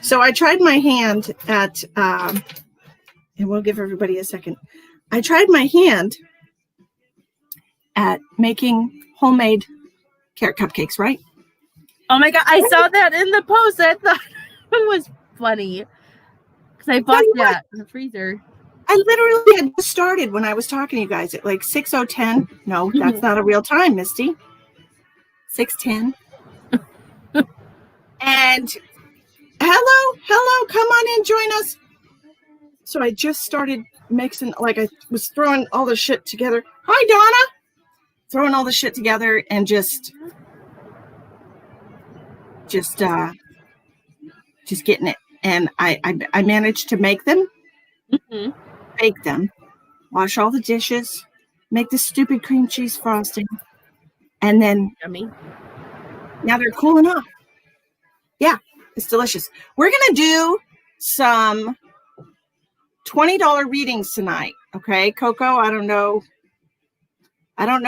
So I tried my hand at, and we'll give everybody a second. I tried my hand at making homemade carrot cupcakes, right? Oh my God, I saw that in the post. I thought it was funny. Because I bought that in the freezer. I literally had just started when I was talking to you guys at like 6:10. No, that's not a real time, Misty. 6:10. And hello, come on in, join us. So I just started mixing, like I was throwing all the shit together. Hi, Donna. Throwing all the shit together and just getting it. And I managed to make them, bake them, wash all the dishes, make the stupid cream cheese frosting, and then yummy. Now they're cooling off. Yeah, it's delicious. We're gonna do some $20 readings tonight. Okay, Coco, I don't know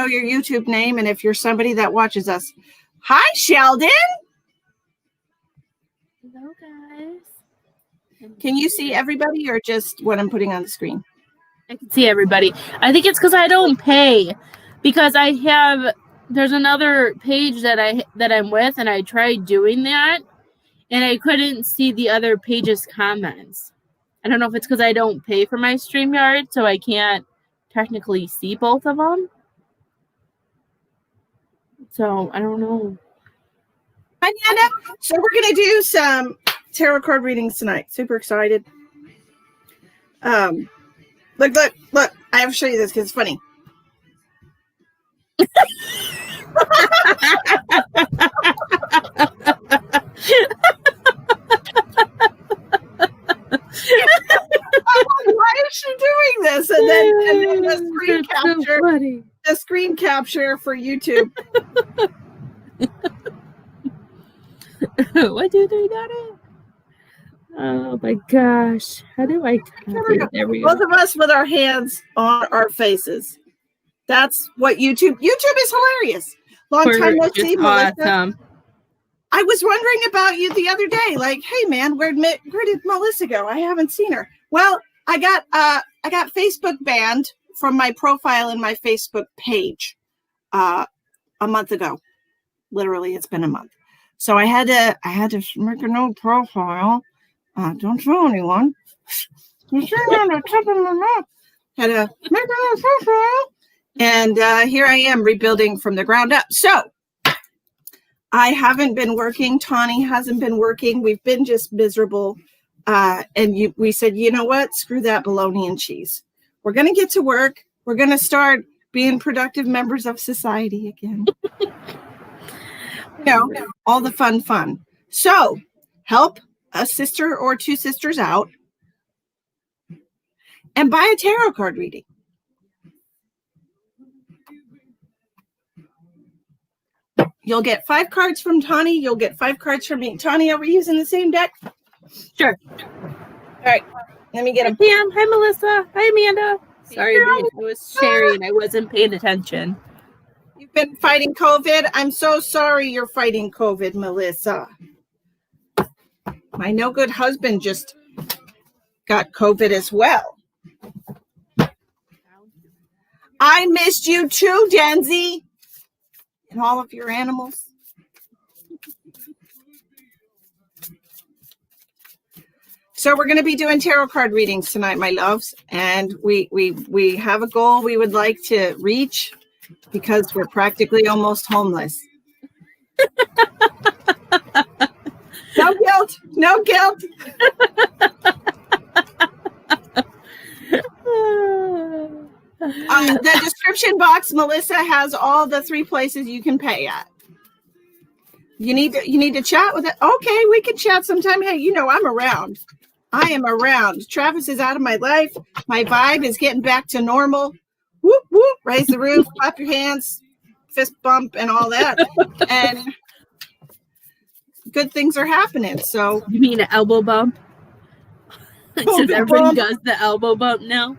your YouTube name, and if you're somebody that watches us. Hi, Sheldon. Hello, guys. Can you see everybody or just what I'm putting on the screen? I can see everybody. I think it's because I don't pay. Because there's another page that I'm with, and I tried doing that, and I couldn't see the other page's comments. I don't know if it's because I don't pay for my StreamYard, so I can't technically see both of them. So I don't know. Hi, Nana. So we're gonna do some tarot card readings tonight. Super excited. Look! I have to show you this because it's funny. Why is she doing this? And then the screen capture. So the screen capture for YouTube. 1, 2, 3, got it. Oh my gosh. How do I there we go. Both of us with our hands on our faces. That's what YouTube is hilarious. Long time no see, Melissa. Awesome. I was wondering about you the other day. Like, hey man, where did Melissa go? I haven't seen her. Well, I got Facebook banned from my profile in my Facebook page a month ago. Literally, it's been a month. So I had to make a new profile. Don't tell anyone. Had to make a new profile. And here I am rebuilding from the ground up. So I haven't been working. Tawny hasn't been working. We've been just miserable. And we said, you know what? Screw that bologna and cheese. We're going to get to work. We're going to start being productive members of society again. All the fun. So help a sister or two sisters out and buy a tarot card reading. You'll get 5 cards from Tawny. You'll get 5 cards from me. Tawny, are we using the same deck? Sure. All right. Let me get them. Pam. Hi, Melissa. Hi, Amanda. Sorry, I was sharing. I wasn't paying attention. You've been fighting COVID. I'm so sorry you're fighting COVID, Melissa. My no good husband just got COVID as well. I missed you too, Denzi. And all of your animals. So we're going to be doing tarot card readings tonight, my loves. And we have a goal we would like to reach because we're practically almost homeless. No guilt. No guilt. The description box, Melissa, has all the 3 places you can pay at. You need to chat with it. Okay, we can chat sometime. Hey, I'm around. I am around. Travis is out of my life. My vibe is getting back to normal. Whoop, whoop. Raise the roof, clap your hands, fist bump, and all that. And good things are happening. So you mean an elbow bump? Since everybody does the elbow bump now.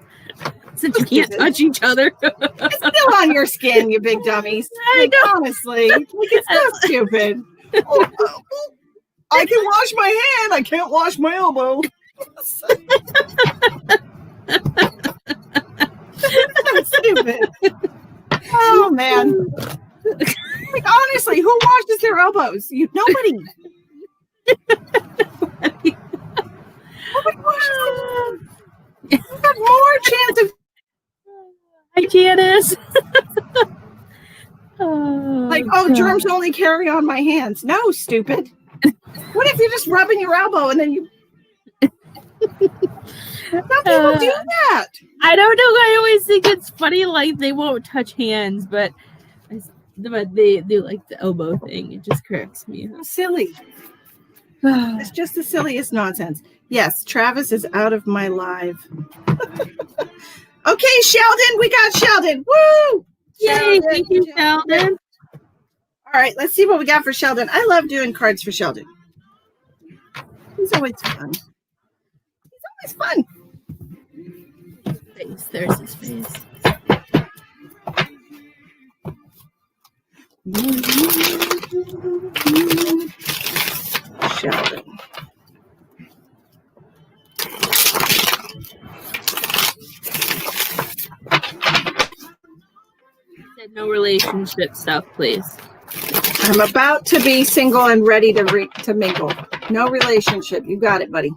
Since you can't touch each other. It's still on your skin, you big dummies. Like, honestly, like, it's so stupid. I can wash my hand. I can't wash my elbow. So stupid. Oh man. Like, honestly, who washes their elbows? Nobody. Nobody washes them. You have more chance of. Hi, Janice. Germs only carry on my hands. No, stupid. What if you're just rubbing your elbow and then you? Some people do that. I don't know. I always think it's funny, like they won't touch hands, but they do like the elbow thing. It just cracks me. Silly. It's just the silliest nonsense. Yes, Travis is out of my live. Okay, Sheldon, we got Sheldon. Woo! Yay! Thank you, Sheldon. All right, let's see what we got for Sheldon. I love doing cards for Sheldon. He's always fun. He's always fun. Face. There's his face. Sheldon. Said no relationship stuff, please. I'm about to be single and ready to mingle. No relationship. You got it, buddy.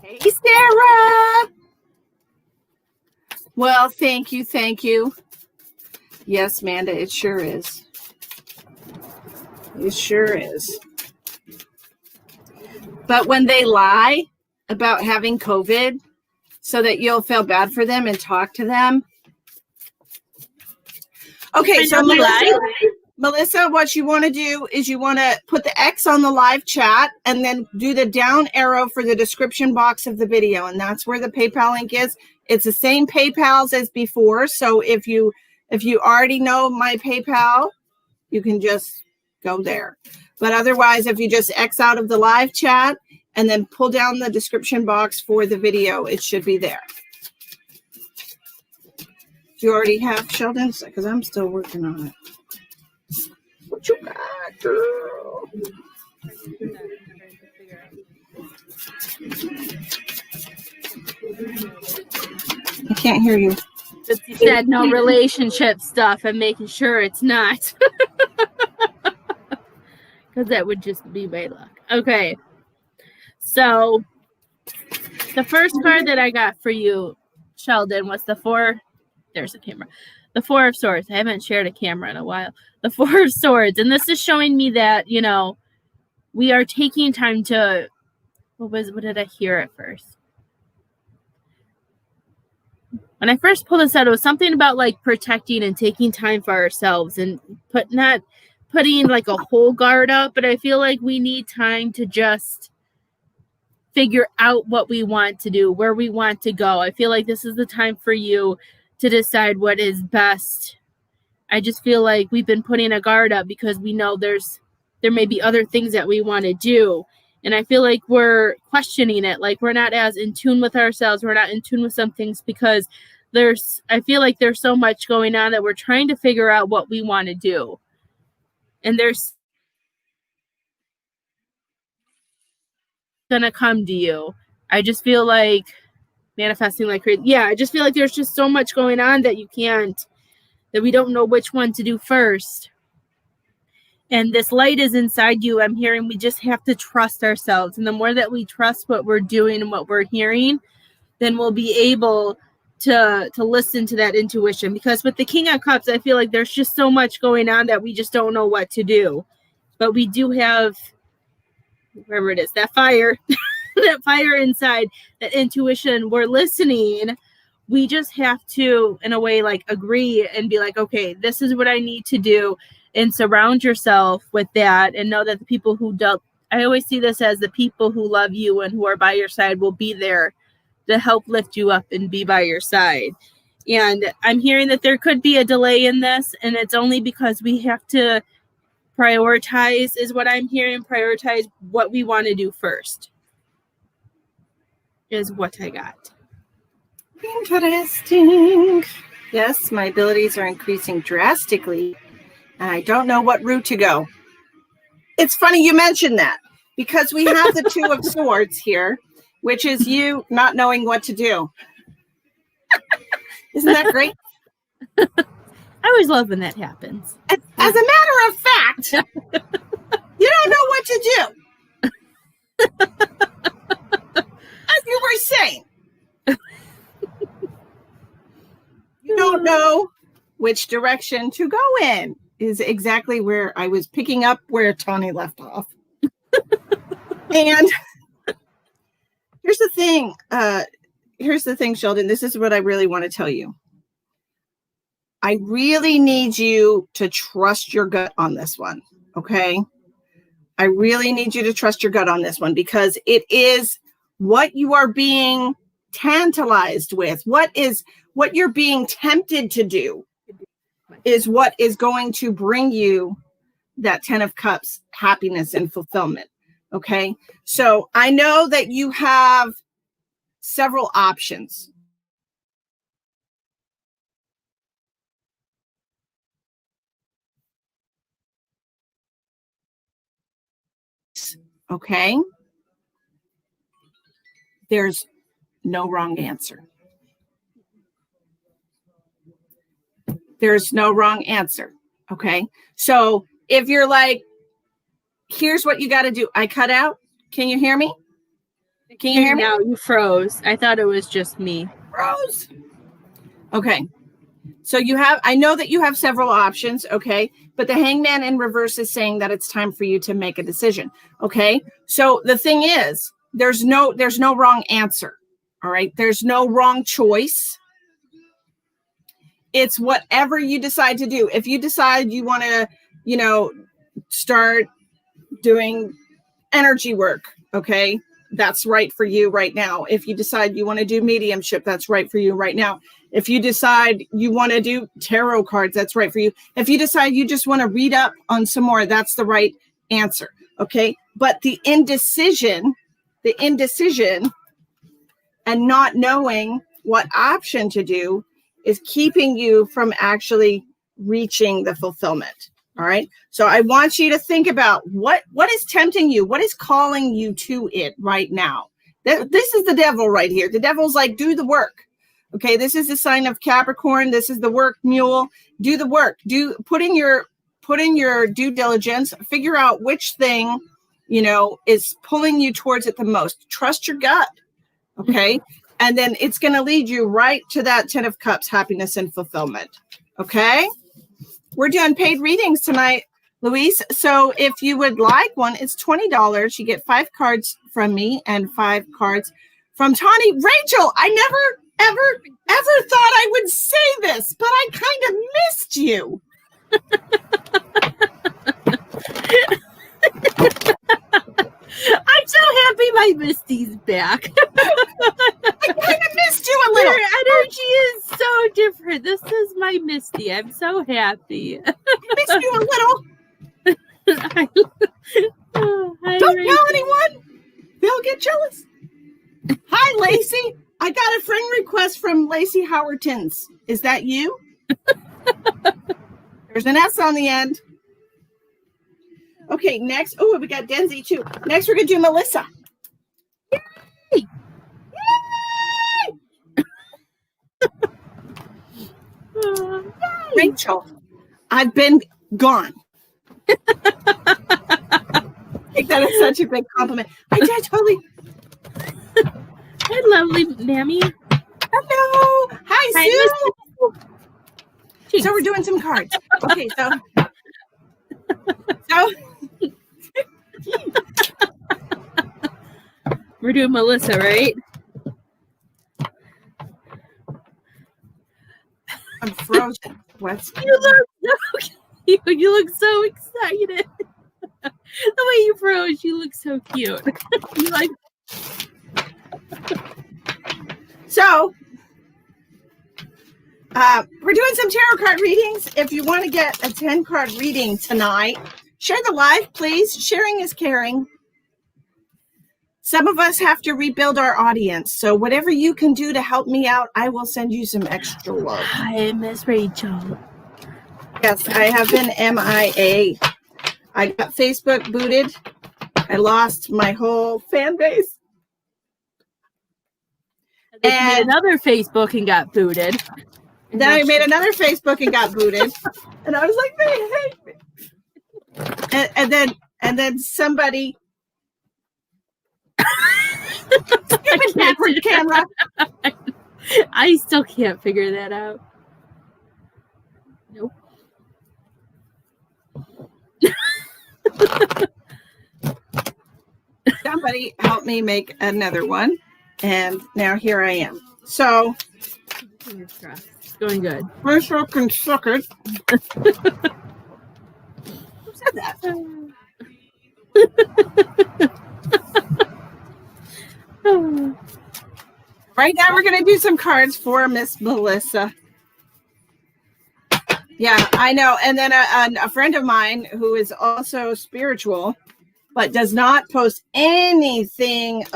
Hey, Sarah. Well, thank you. Thank you. Yes, Manda, it sure is. It sure is. But when they lie about having COVID so that you'll feel bad for them and talk to them. Okay, so Melissa, what you want to do is you want to put the X on the live chat and then do the down arrow for the description box of the video. And that's where the PayPal link is. It's the same PayPals as before. So if you already know my PayPal, you can just go there. But otherwise, if you just X out of the live chat and then pull down the description box for the video, it should be there. Do you already have Sheldon's? Because I'm still working on it. What you got, girl? I can't hear you. Just you said no relationship stuff. I'm making sure it's not. Because that would just be my luck. Okay. So the first card that I got for you, Sheldon, was the four. There's a camera. The Four of Swords. I haven't shared a camera in a while. The Four of Swords. And this is showing me that, you know, we are taking time to, what did I hear at first? When I first pulled this out, it was something about like protecting and taking time for ourselves and not putting like a whole guard up, but I feel like we need time to just figure out what we want to do, where we want to go. I feel like this is the time for you to decide what is best. I just feel like we've been putting a guard up because we know there may be other things that we want to do. And I feel like we're questioning it. Like we're not as in tune with ourselves. We're not in tune with some things because I feel like there's so much going on that we're trying to figure out what we want to do. And there's gonna come to you. I just feel like manifesting like crazy. Yeah, I just feel like there's just so much going on that that we don't know which one to do first. And this light is inside you. I'm hearing we just have to trust ourselves. And the more that we trust what we're doing and what we're hearing, then we'll be able to listen to that intuition. Because with the King of Cups, I feel like there's just so much going on that we just don't know what to do. But we do have, wherever it is, that fire, that fire inside, that intuition. We're listening. we just have to, in a way, like agree and be like, okay, this is what I need to do, and surround yourself with that, and know that the people who don't, I always see this as the people who love you and who are by your side will be there to help lift you up and be by your side. And I'm hearing that there could be a delay in this, and it's only because we have to prioritize, is what I'm hearing, prioritize what we want to do first, is what I got. Interesting. Yes, my abilities are increasing drastically, and I don't know what route to go. It's funny you mentioned that, because we have the Two of Swords here, which is you not knowing what to do. Isn't that great? I always love when that happens. As a matter of fact, you don't know what to do. As you were saying. You don't know which direction to go in, is exactly where I was picking up where Tawny left off. And here's the thing. Here's the thing, Sheldon. This is what I really want to tell you. I really need you to trust your gut on this one, okay? I really need you to trust your gut on this one, because it is what you are being tantalized with, what you're being tempted to do is what is going to bring you that 10 of Cups happiness and fulfillment, okay? So I know that you have several options. Okay? There's no wrong answer. There's no wrong answer. Okay? So if you're like, here's what you got to do. I cut out. Can you hear me? Can you hear me? Now you froze. I thought it was just me. Froze. Okay. So you have, I know that you have several options, okay? But the Hangman in reverse is saying that it's time for you to make a decision, okay? So the thing is, there's no wrong answer, all right? There's no wrong choice. It's whatever you decide to do. If you decide you want to, start doing energy work, okay? That's right for you right now. If you decide you want to do mediumship, that's right for you right now. If you decide you want to do tarot cards, that's right for you. If you decide you just want to read up on some more, that's the right answer. Okay. But the indecision and not knowing what option to do is keeping you from actually reaching the fulfillment. All right. So I want you to think about what is tempting you, what is calling you to it right now. This is the devil right here. The devil's like, do the work. Okay, this is the sign of Capricorn. This is the work mule. Do the work. Put in your due diligence. Figure out which thing, is pulling you towards it the most. Trust your gut. Okay, and then it's going to lead you right to that 10 of Cups, happiness and fulfillment. Okay, we're doing paid readings tonight, Louise. So if you would like one, it's $20. You get 5 cards from me and 5 cards from Tawny. Rachel, I never ever thought I would say this, but I kind of missed you. I'm so happy my Misty's back. I kind of missed you a little. Her energy is so different. This is my Misty. I'm so happy. I missed you a little. Don't tell anyone. They'll get jealous. Hi, Lacey. I got a friend request from Lacey Howertons. Is that you? There's an S on the end. Okay, next. Oh, we got Denzi too. Next, we're going to do Melissa. Yay! Yay! Rachel, I've been gone. Take that as such a big compliment. I totally... Hi, lovely Mammy. Hello. Hi, Sue. So we're doing some cards. Okay, so we're doing Melissa, right? I'm frozen. What's You look so cute. You look so excited. The way you froze, you look so cute. You like. So, we're doing some tarot card readings. If you want to get a 10-card reading tonight, share the live, please. Sharing is caring. Some of us have to rebuild our audience. So whatever you can do to help me out, I will send you some extra love. Hi, Miss Rachel. Yes, I have been MIA. I got Facebook booted. I lost my whole fan base. And made another Facebook and got booted. And then I made another Facebook and got booted. And I was like, they hate me. And then somebody stupid backward camera. I still can't figure that out. Nope. Somebody help me make another one. And now here I am. So it's going good. I sure can suck it. Who said that? Right now we're going to do some cards for Miss Melissa. Yeah, I know. And then a friend of mine who is also spiritual, but does not post anything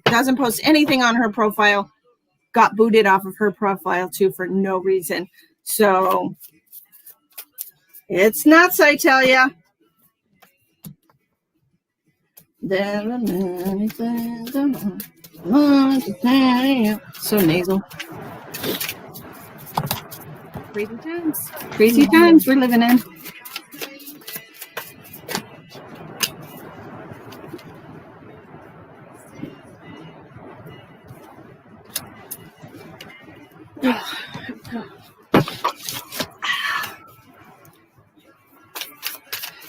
doesn't post anything on her profile, got booted off of her profile too for no reason. So it's nuts, I tell ya. So nasal. Crazy times. Crazy times we're living in.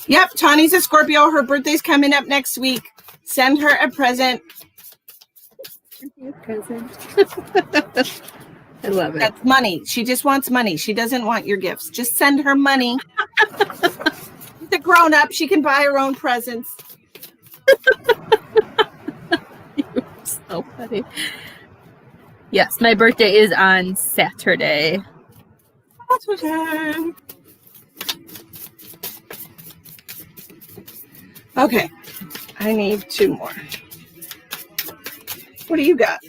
Yep, Tawny's a Scorpio. Her birthday's coming up next week. Send her a present. I love it. That's money. She just wants money. She doesn't want your gifts. Just send her money. She's a grown up. She can buy her own presents. You're so funny. Yes, my birthday is on Saturday. Okay, I need 2 more. What do you got?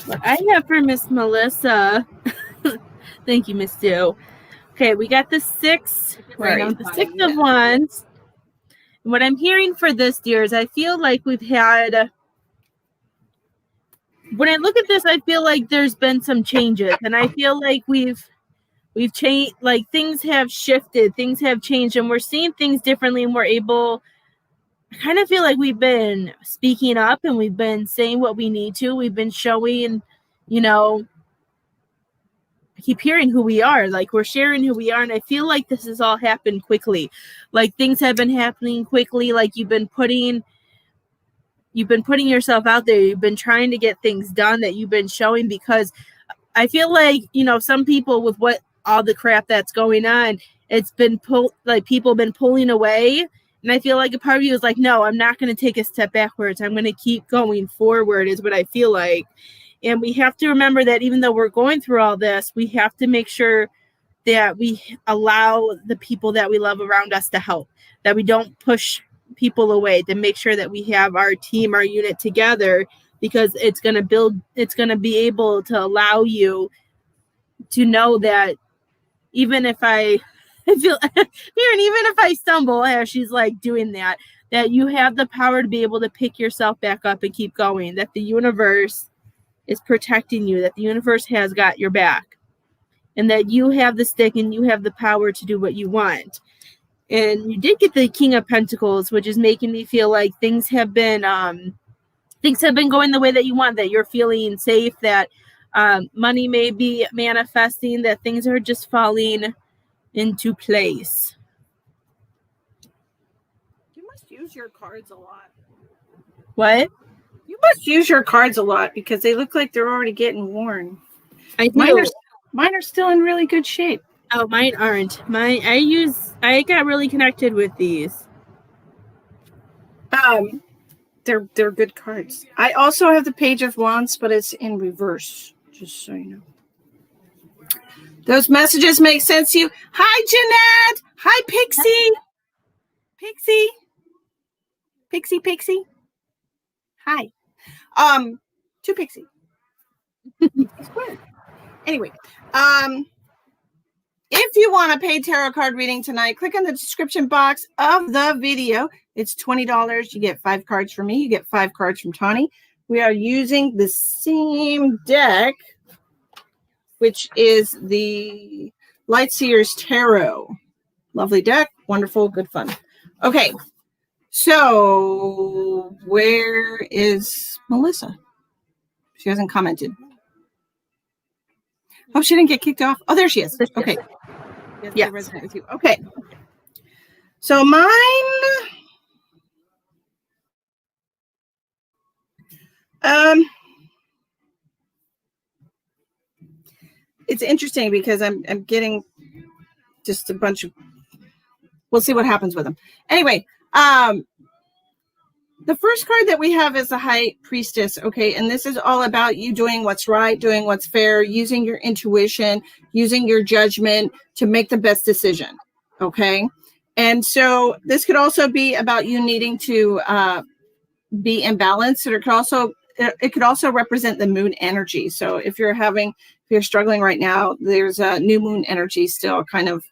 What I have for Miss Melissa. Thank you, Miss Sue. Okay, we got the 6 right now, the 6 of Wands. And what I'm hearing for this, dear, is I feel like we've had. When I look at this, I feel like there's been some changes, and I feel like we've changed. Like things have shifted, things have changed, and we're seeing things differently, and we're able. I kind of feel like we've been speaking up and we've been saying what we need to. We've been showing, I keep hearing who we are. Like we're sharing who we are. And I feel like this has all happened quickly. Like things have been happening quickly. Like you've been putting yourself out there. You've been trying to get things done that you've been showing, because I feel like, some people with what all the crap that's going on, it's been people have been pulling away. And I feel like a part of you is like, no, I'm not going to take a step backwards. I'm going to keep going forward is what I feel like. And we have to remember that even though we're going through all this, we have to make sure that we allow the people that we love around us to help, that we don't push people away, to make sure that we have our team, our unit together, because it's going to be able to allow you to know that even if I feel, even if I stumble, as she's like doing that you have the power to be able to pick yourself back up and keep going, that the universe is protecting you, that the universe has got your back, and that you have the stick and you have the power to do what you want. And you did get the King of Pentacles, which is making me feel like things have been going the way that you want, that you're feeling safe, that money may be manifesting, that things are just falling into place. You must use your cards a lot. What? You must use your cards a lot because they look like they're already getting worn. I do. Mine are still in really good shape. Oh, mine aren't. I got really connected with these. They're good cards. I also have the Page of Wands, but it's in reverse, just so you know. Those messages make sense to you. Hi, Jeanette. Hi, Pixie. Pixie. Hi. To Pixie. Anyway, if you want a paid tarot card reading tonight, click on the description box of the video. It's $20. You get 5 cards from me. You get 5 cards from Tawny. We are using the same deck, which is the Lightseers Tarot. Lovely deck. Wonderful. Good fun. Okay. So where is Melissa? She hasn't commented. Oh, she didn't get kicked off. Oh, there she is. Okay. Yes. With you. Okay. So mine. It's interesting because I'm getting just a bunch of. We'll see what happens with them. Anyway, the first card that we have is the High Priestess. Okay, and this is all about you doing what's right, doing what's fair, using your intuition, using your judgment to make the best decision. Okay, and so this could also be about you needing to be in balance. Or it could also represent the moon energy. So if you're struggling right now, there's a new moon energy still kind of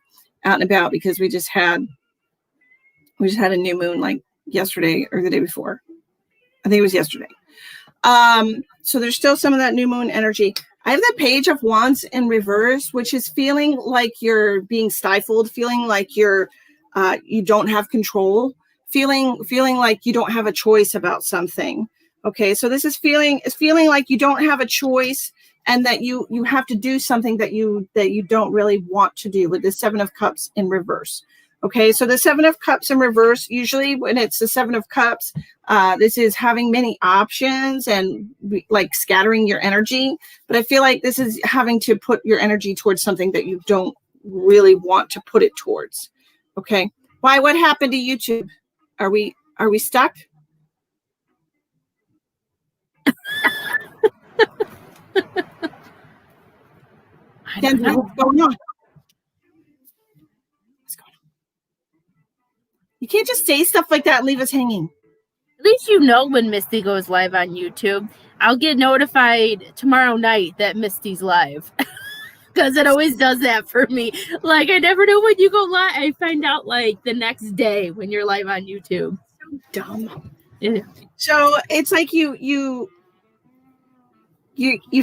out and about, because we just had a new moon like yesterday or the day before. I think it was yesterday. So there's still some of that new moon energy. I have the Page of Wands in reverse, which is feeling like you're being stifled, feeling like you don't have control, feeling like you don't have a choice about something. Okay, so this is feeling like you don't have a choice, and that you have to do something that you don't really want to do, with the Seven of Cups in reverse. Okay, so the Seven of Cups in reverse, usually when it's the Seven of Cups, this is having many options and like scattering your energy. But I feel like this is having to put your energy towards something that you don't really want to put it towards. Okay, why? What happened to YouTube? Are we stuck? What's going on? You can't just say stuff like that and leave us hanging. At least you know when Misty goes live on YouTube. I'll get notified tomorrow night that Misty's live. Because it always does that for me. Like, I never know when you go live. I find out like the next day when you're live on YouTube. So dumb. Yeah. So it's like you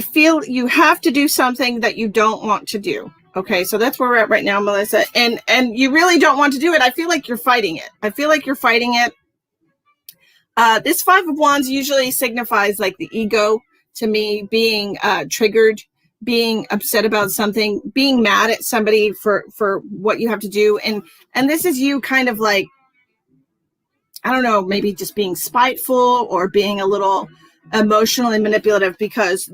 feel you have to do something that you don't want to do. Okay, so that's where we're at right now, Melissa. And you really don't want to do it. I feel like you're fighting it. This Five of Wands usually signifies like the ego to me, being triggered, being upset about something, being mad at somebody for what you have to do. And this is you kind of like, I don't know, maybe just being spiteful or being a little emotionally manipulative because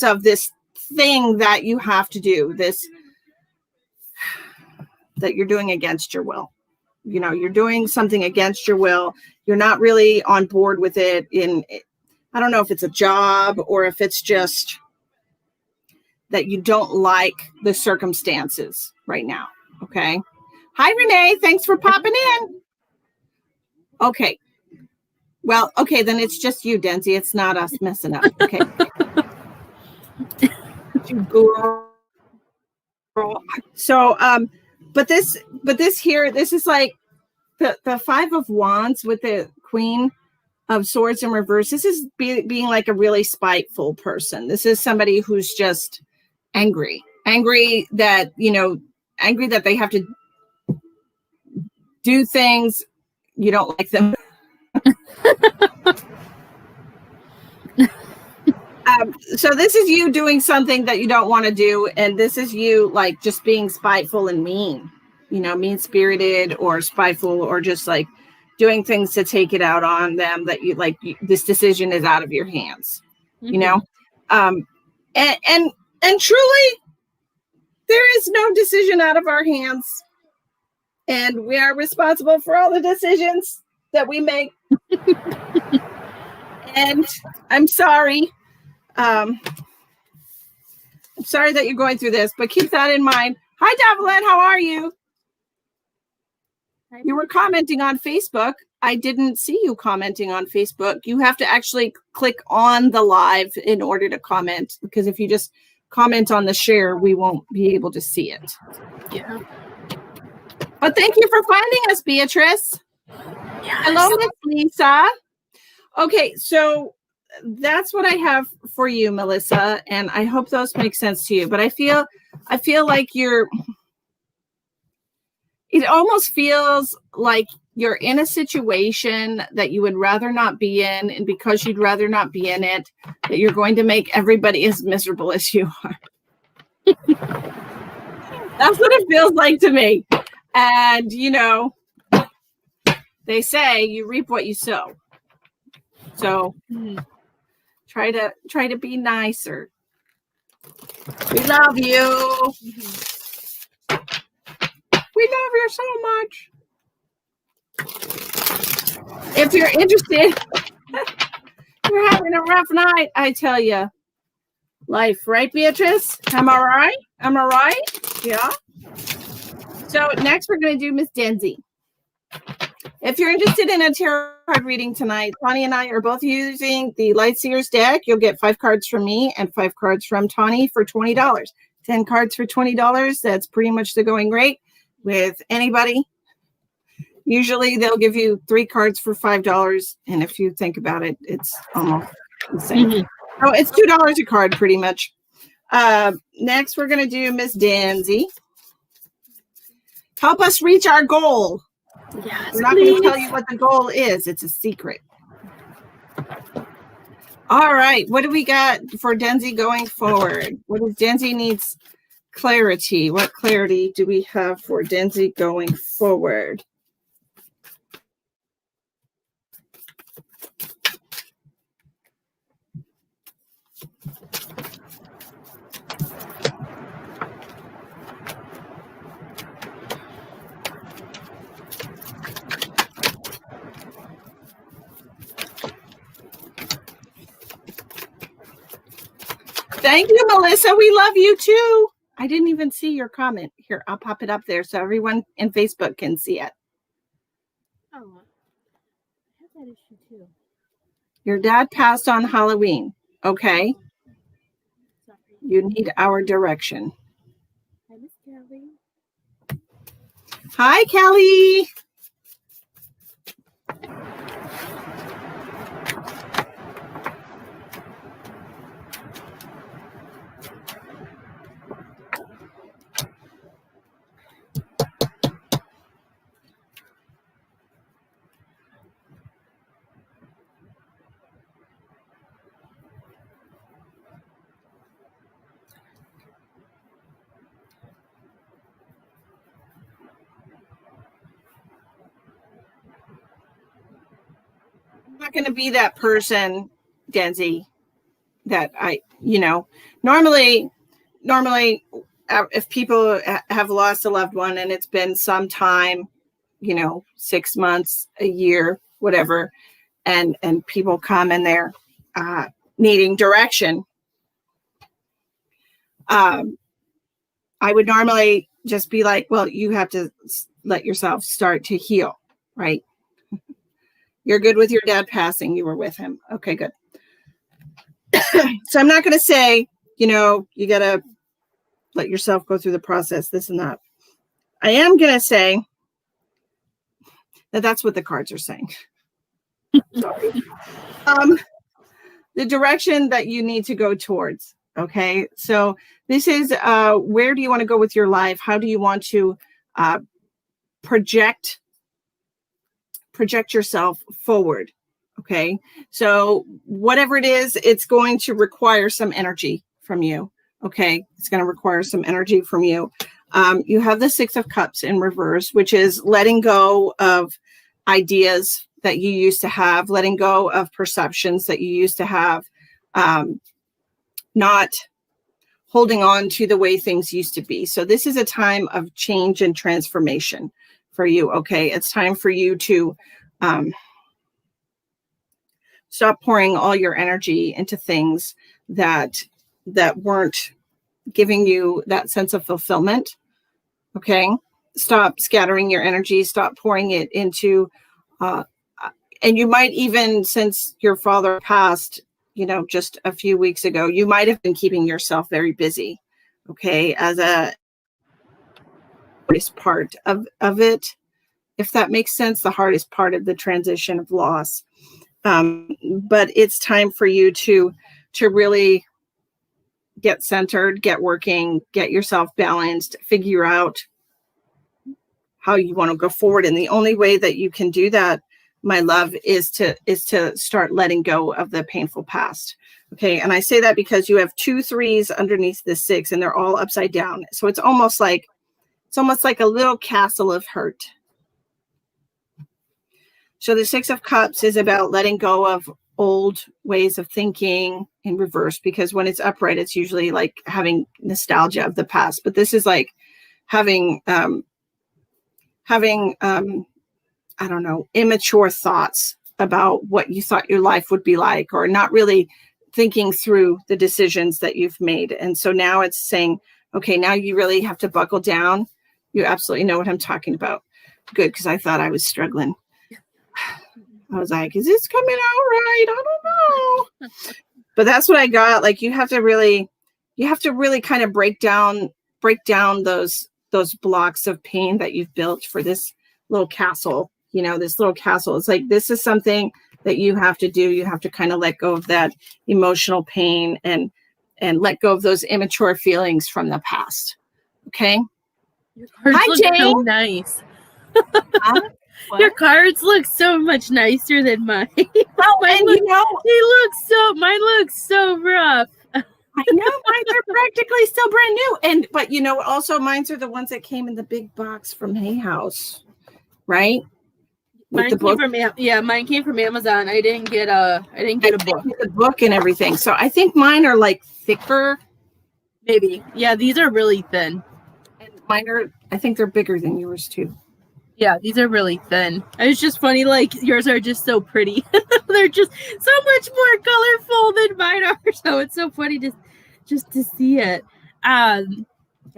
of this thing that you have to do, this that you're doing against your will. You know, you're doing something against your will. You're not really on board with it. I don't know if it's a job or if it's just that you don't like the circumstances right now. Okay. Hi, Renee. Thanks for popping in. Okay. Well, okay, then it's just you, Denzi. It's not us messing up. Okay. So, but this here, this is like the Five of Wands with the Queen of Swords in reverse. This is being like a really spiteful person. This is somebody who's just angry that they have to do things. You don't like them. So this is you doing something that you don't want to do, and this is you like just being spiteful and mean, mean-spirited or spiteful, or just like doing things to take it out on them, that you like this decision is out of your hands. And truly there is no decision out of our hands. And we are responsible for all the decisions that we make. And I'm sorry. I'm sorry that you're going through this, but keep that in mind. Hi, Devlin. How are you? You were commenting on Facebook. I didn't see you commenting on Facebook. You have to actually click on the live in order to comment, because if you just comment on the share, we won't be able to see it. Yeah. But thank you for finding us, Beatrice. Yes. Hello, Miss Lisa. Okay, so that's what I have for you, Melissa, and I hope those make sense to you. But I feel like it almost feels like you're in a situation that you would rather not be in, and because you'd rather not be in it, that you're going to make everybody as miserable as you are. That's what it feels like to me. And, you know, they say you reap what you sow. So try to be nicer. We love you. We love you so much. If you're interested, you're having a rough night, I tell you. Life, right, Beatrice? Am I right? Am I right? Yeah. So next we're going to do Miss Denzi. If you're interested in a tarot card reading tonight, Tawny and I are both using the Lightseers deck. You'll get 5 cards from me and 5 cards from Tawny for $20. 10 cards for $20. That's pretty much the going rate with anybody. Usually they'll give you 3 cards for $5. And if you think about it, it's almost the same. So it's $2 a card pretty much. Next, we're going to do Miss Danzy. Help us reach our goal. Yes, we're not going to tell you what the goal is. It's a secret. All right. What do we got for Denzi going forward? What does Denzi needs clarity? What clarity do we have for Denzi going forward? Thank you, Melissa. We love you too. I didn't even see your comment. Here, I'll pop it up there so everyone in Facebook can see it. Oh, I have that issue too. Your dad passed on Halloween. Okay. You need our direction. Hi, Miss Kelly. Hi, Kelly. I'm not going to be that person, Denzi, that normally if people have lost a loved one and it's been some time, 6 months, a year, whatever, and people come and they're needing direction, I would normally just be like, well, you have to let yourself start to heal, right? You're good with your dad passing. You were with him. Okay, good. So I'm not going to say, you got to let yourself go through the process, this and that. I am going to say that that's what the cards are saying. Sorry. The direction that you need to go towards. Okay. So this is where do you want to go with your life? How do you want to project yourself forward? Okay. So whatever it is, it's going to require some energy from you. Okay. It's going to require some energy from you. You have the 6 of Cups in reverse, which is letting go of ideas that you used to have, letting go of perceptions that you used to have, not holding on to the way things used to be. So this is a time of change and transformation for you. Okay. It's time for you to stop pouring all your energy into things that weren't giving you that sense of fulfillment. Okay. Stop scattering your energy, stop pouring it into, and you might even, since your father passed, just a few weeks ago, you might have been keeping yourself very busy. Okay. As a hardest part of it, if that makes sense, the hardest part of the transition of loss. But it's time for you to really get centered, get working, get yourself balanced, figure out how you want to go forward. And the only way that you can do that, my love, is to start letting go of the painful past. Okay. And I say that because you have 2 3s underneath the 6 and they're all upside down. So it's almost like a little castle of hurt. So the 6 of Cups is about letting go of old ways of thinking in reverse, because when it's upright, it's usually like having nostalgia of the past. But this is like having I don't know, immature thoughts about what you thought your life would be like, or not really thinking through the decisions that you've made. And so now it's saying, okay, now you really have to buckle down. You absolutely know what I'm talking about. Good, because I thought I was struggling. I was like, is this coming out right? I don't know. But that's what I got. Like, you have to really kind of break down those blocks of pain that you've built for this little castle. This little castle. It's like, this is something that you have to do. You have to kind of let go of that emotional pain and let go of those immature feelings from the past. Okay. Your cards look so nice. Your cards look so much nicer than mine. Well, and mine look so rough. I know, mine are practically still brand new. But also mine are the ones that came in the big box from Hay House, right? Mine came from Amazon. I didn't get a book. The book and everything. So I think mine are like thicker. Maybe. Yeah, these are really thin. And mine are, I think they're bigger than yours too. Yeah, these are really thin. It's just funny, like, yours are just so pretty. They're just so much more colorful than mine are. So it's so funny just to see it.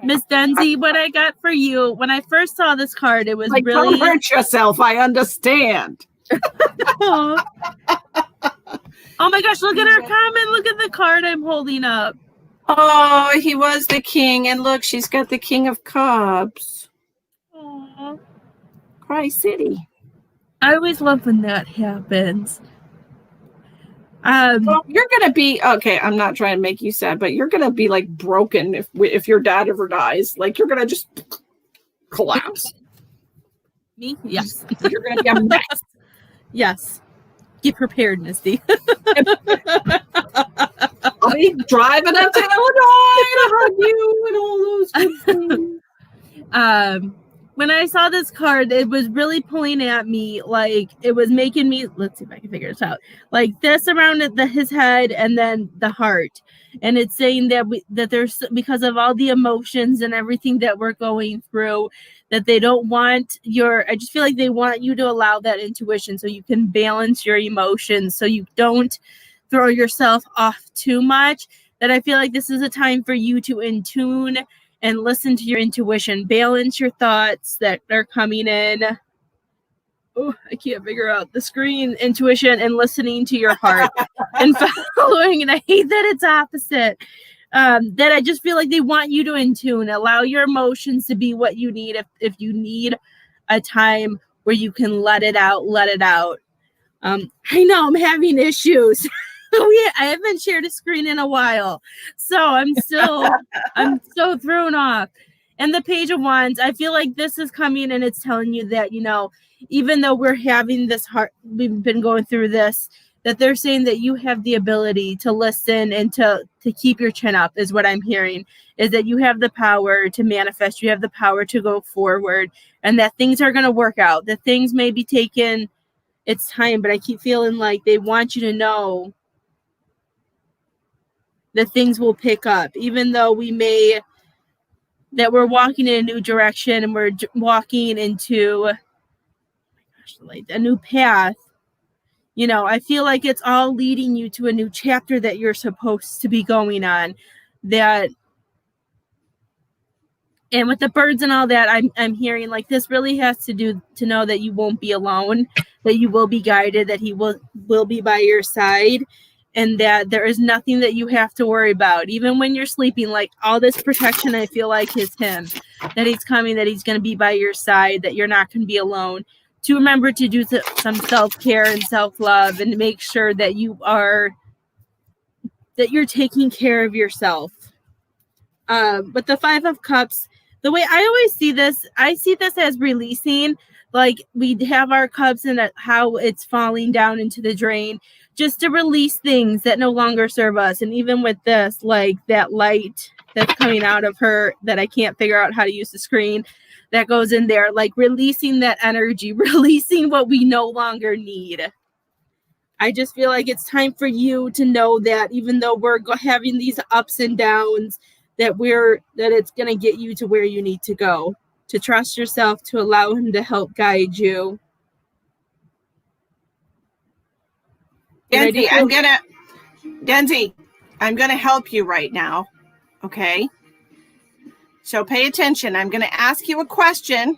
Miss Denzi, what I got for you, when I first saw this card, it was like, really... Don't hurt yourself, I understand. Oh my gosh, look at her comment. Look at the card I'm holding up. Oh, he was the king. And look, she's got the King of Cups. Aww. Cry City. I always love when that happens. Well, you're gonna be okay. I'm not trying to make you sad, but you're gonna be like broken if your dad ever dies. Like, you're gonna just collapse. Me? Yes. You're gonna be a mess. Yes. Get prepared, Misty. I'll be driving up to Illinois to hug you and all those good things. When I saw this card, it was really pulling at me, like it was making me, let's see if I can figure this out, like this around his head and then the heart. And it's saying that that there's, because of all the emotions and everything that we're going through, that they don't want I just feel like they want you to allow that intuition so you can balance your emotions, so you don't throw yourself off too much. That I feel like this is a time for you to in tune and listen to your intuition, balance your thoughts that are coming in. Oh, I can't figure out the screen. Intuition and listening to your heart and following. And I hate that it's opposite. That I just feel like they want you to in tune, allow your emotions to be what you need. If you need a time where you can let it out. I know I'm having issues. I haven't shared a screen in a while, so I'm so thrown off. And the Page of Wands, I feel like this is coming and it's telling you that, even though we're having this we've been going through this, that they're saying that you have the ability to listen and to keep your chin up, is what I'm hearing, is that you have the power to manifest, you have the power to go forward, and that things are going to work out, that things may be taking its time, but I keep feeling like they want you to know that things will pick up, even though we're walking in a new direction and we're walking into a new path. I feel like it's all leading you to a new chapter that you're supposed to be going on. And with the birds and all that, I'm hearing like this really has to do to know that you won't be alone, that you will be guided, that he will be by your side, and that there is nothing that you have to worry about. Even when you're sleeping, like all this protection, I feel like is him, that he's coming, that he's going to be by your side, that you're not going to be alone. To remember to do some self-care and self-love and make sure that you're taking care of yourself. But the Five of Cups, the way I always see this, I see this as releasing. Like we have our cups and how it's falling down into the drain, just to release things that no longer serve us. And even with this, like that light that's coming out of her that I can't figure out how to use the screen that goes in there, like releasing that energy, releasing what we no longer need. I just feel like it's time for you to know that even though we're having these ups and downs, that it's going to get you to where you need to go, to trust yourself, to allow him to help guide you. Denzi, I'm gonna help you right now. Okay. So pay attention. I'm gonna ask you a question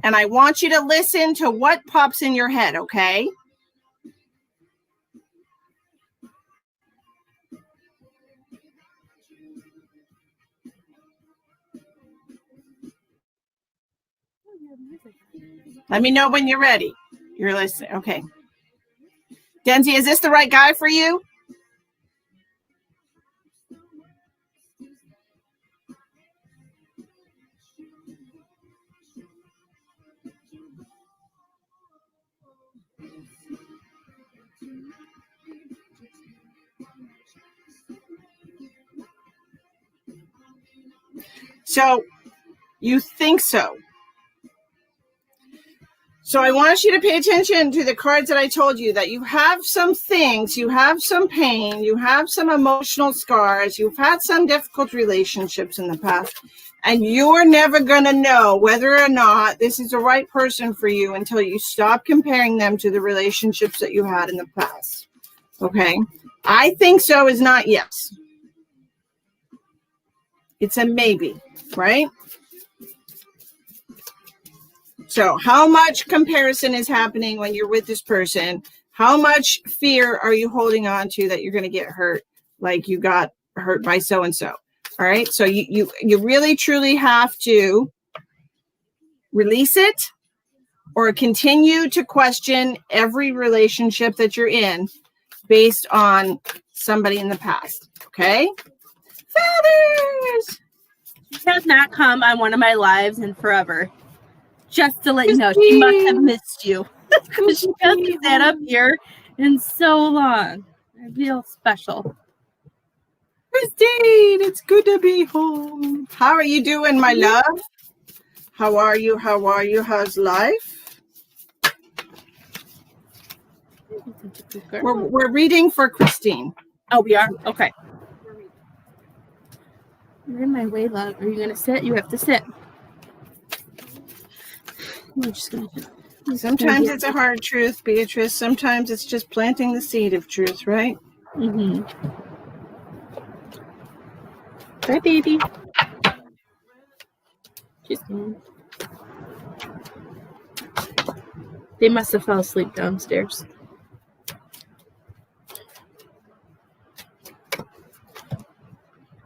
and I want you to listen to what pops in your head, okay? Let me know when you're ready. You're listening. Okay. Denzi, is this the right guy for you? So you think so? So I want you to pay attention to the cards that I told you, that you have some things, you have some pain, you have some emotional scars, you've had some difficult relationships in the past, and you're never going to know whether or not this is the right person for you until you stop comparing them to the relationships that you had in the past. Okay? I think so is not yes. It's a maybe, right? So how much comparison is happening when you're with this person? How much fear are you holding on to that you're going to get hurt, like you got hurt by so-and-so? All right. So you really, truly have to release it or continue to question every relationship that you're in based on somebody in the past. Okay. Feathers. She has not come on one of my lives in forever. Just to let you know, she must have missed you. Because she hasn't sat up here in so long. I feel special. Christine, it's good to be home. How are you doing, my love? How are you? How are you? How's life? We're reading for Christine. Oh, we are? Okay. You're in my way, love. Are you going to sit? You have to sit. Sometimes it's a hard truth, Beatrice. Sometimes it's just planting the seed of truth, right? Mm-hmm. Bye, baby. She's gone. They must have fell asleep downstairs.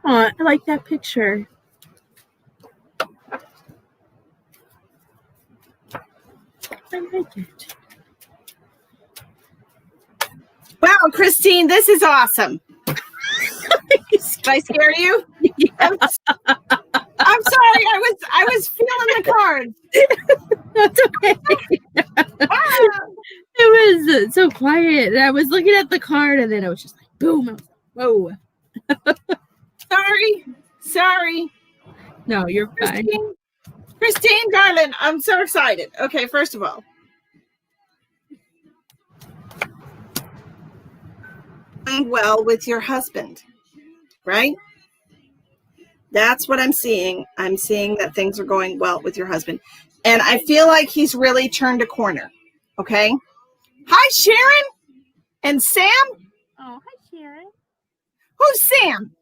Oh, I like that picture. I like it. Wow, Christine, this is awesome. Did I scare you? Yeah. I'm sorry. I was feeling the cards. That's okay. It was so quiet. And I was looking at the card and then it was just like boom. Whoa. Sorry. No, you're fine. Christine, darling, I'm so excited. Okay, first of all, doing well with your husband. right? That's what I'm seeing. I'm seeing that things are going well with your husband. And I feel like he's really turned a corner. Okay. Hi, Sharon and Sam. Oh, hi, Sharon. Who's Sam?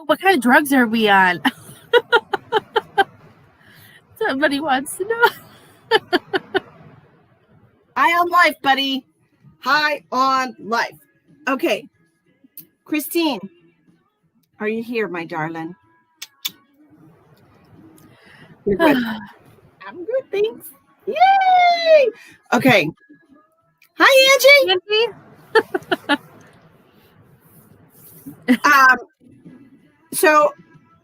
What kind of drugs are we on? Somebody wants to know. High on life, buddy. High on life. Okay. Christine, are you here, my darling? You're good. I'm good, thanks. Yay! Okay. Hi, Angie. So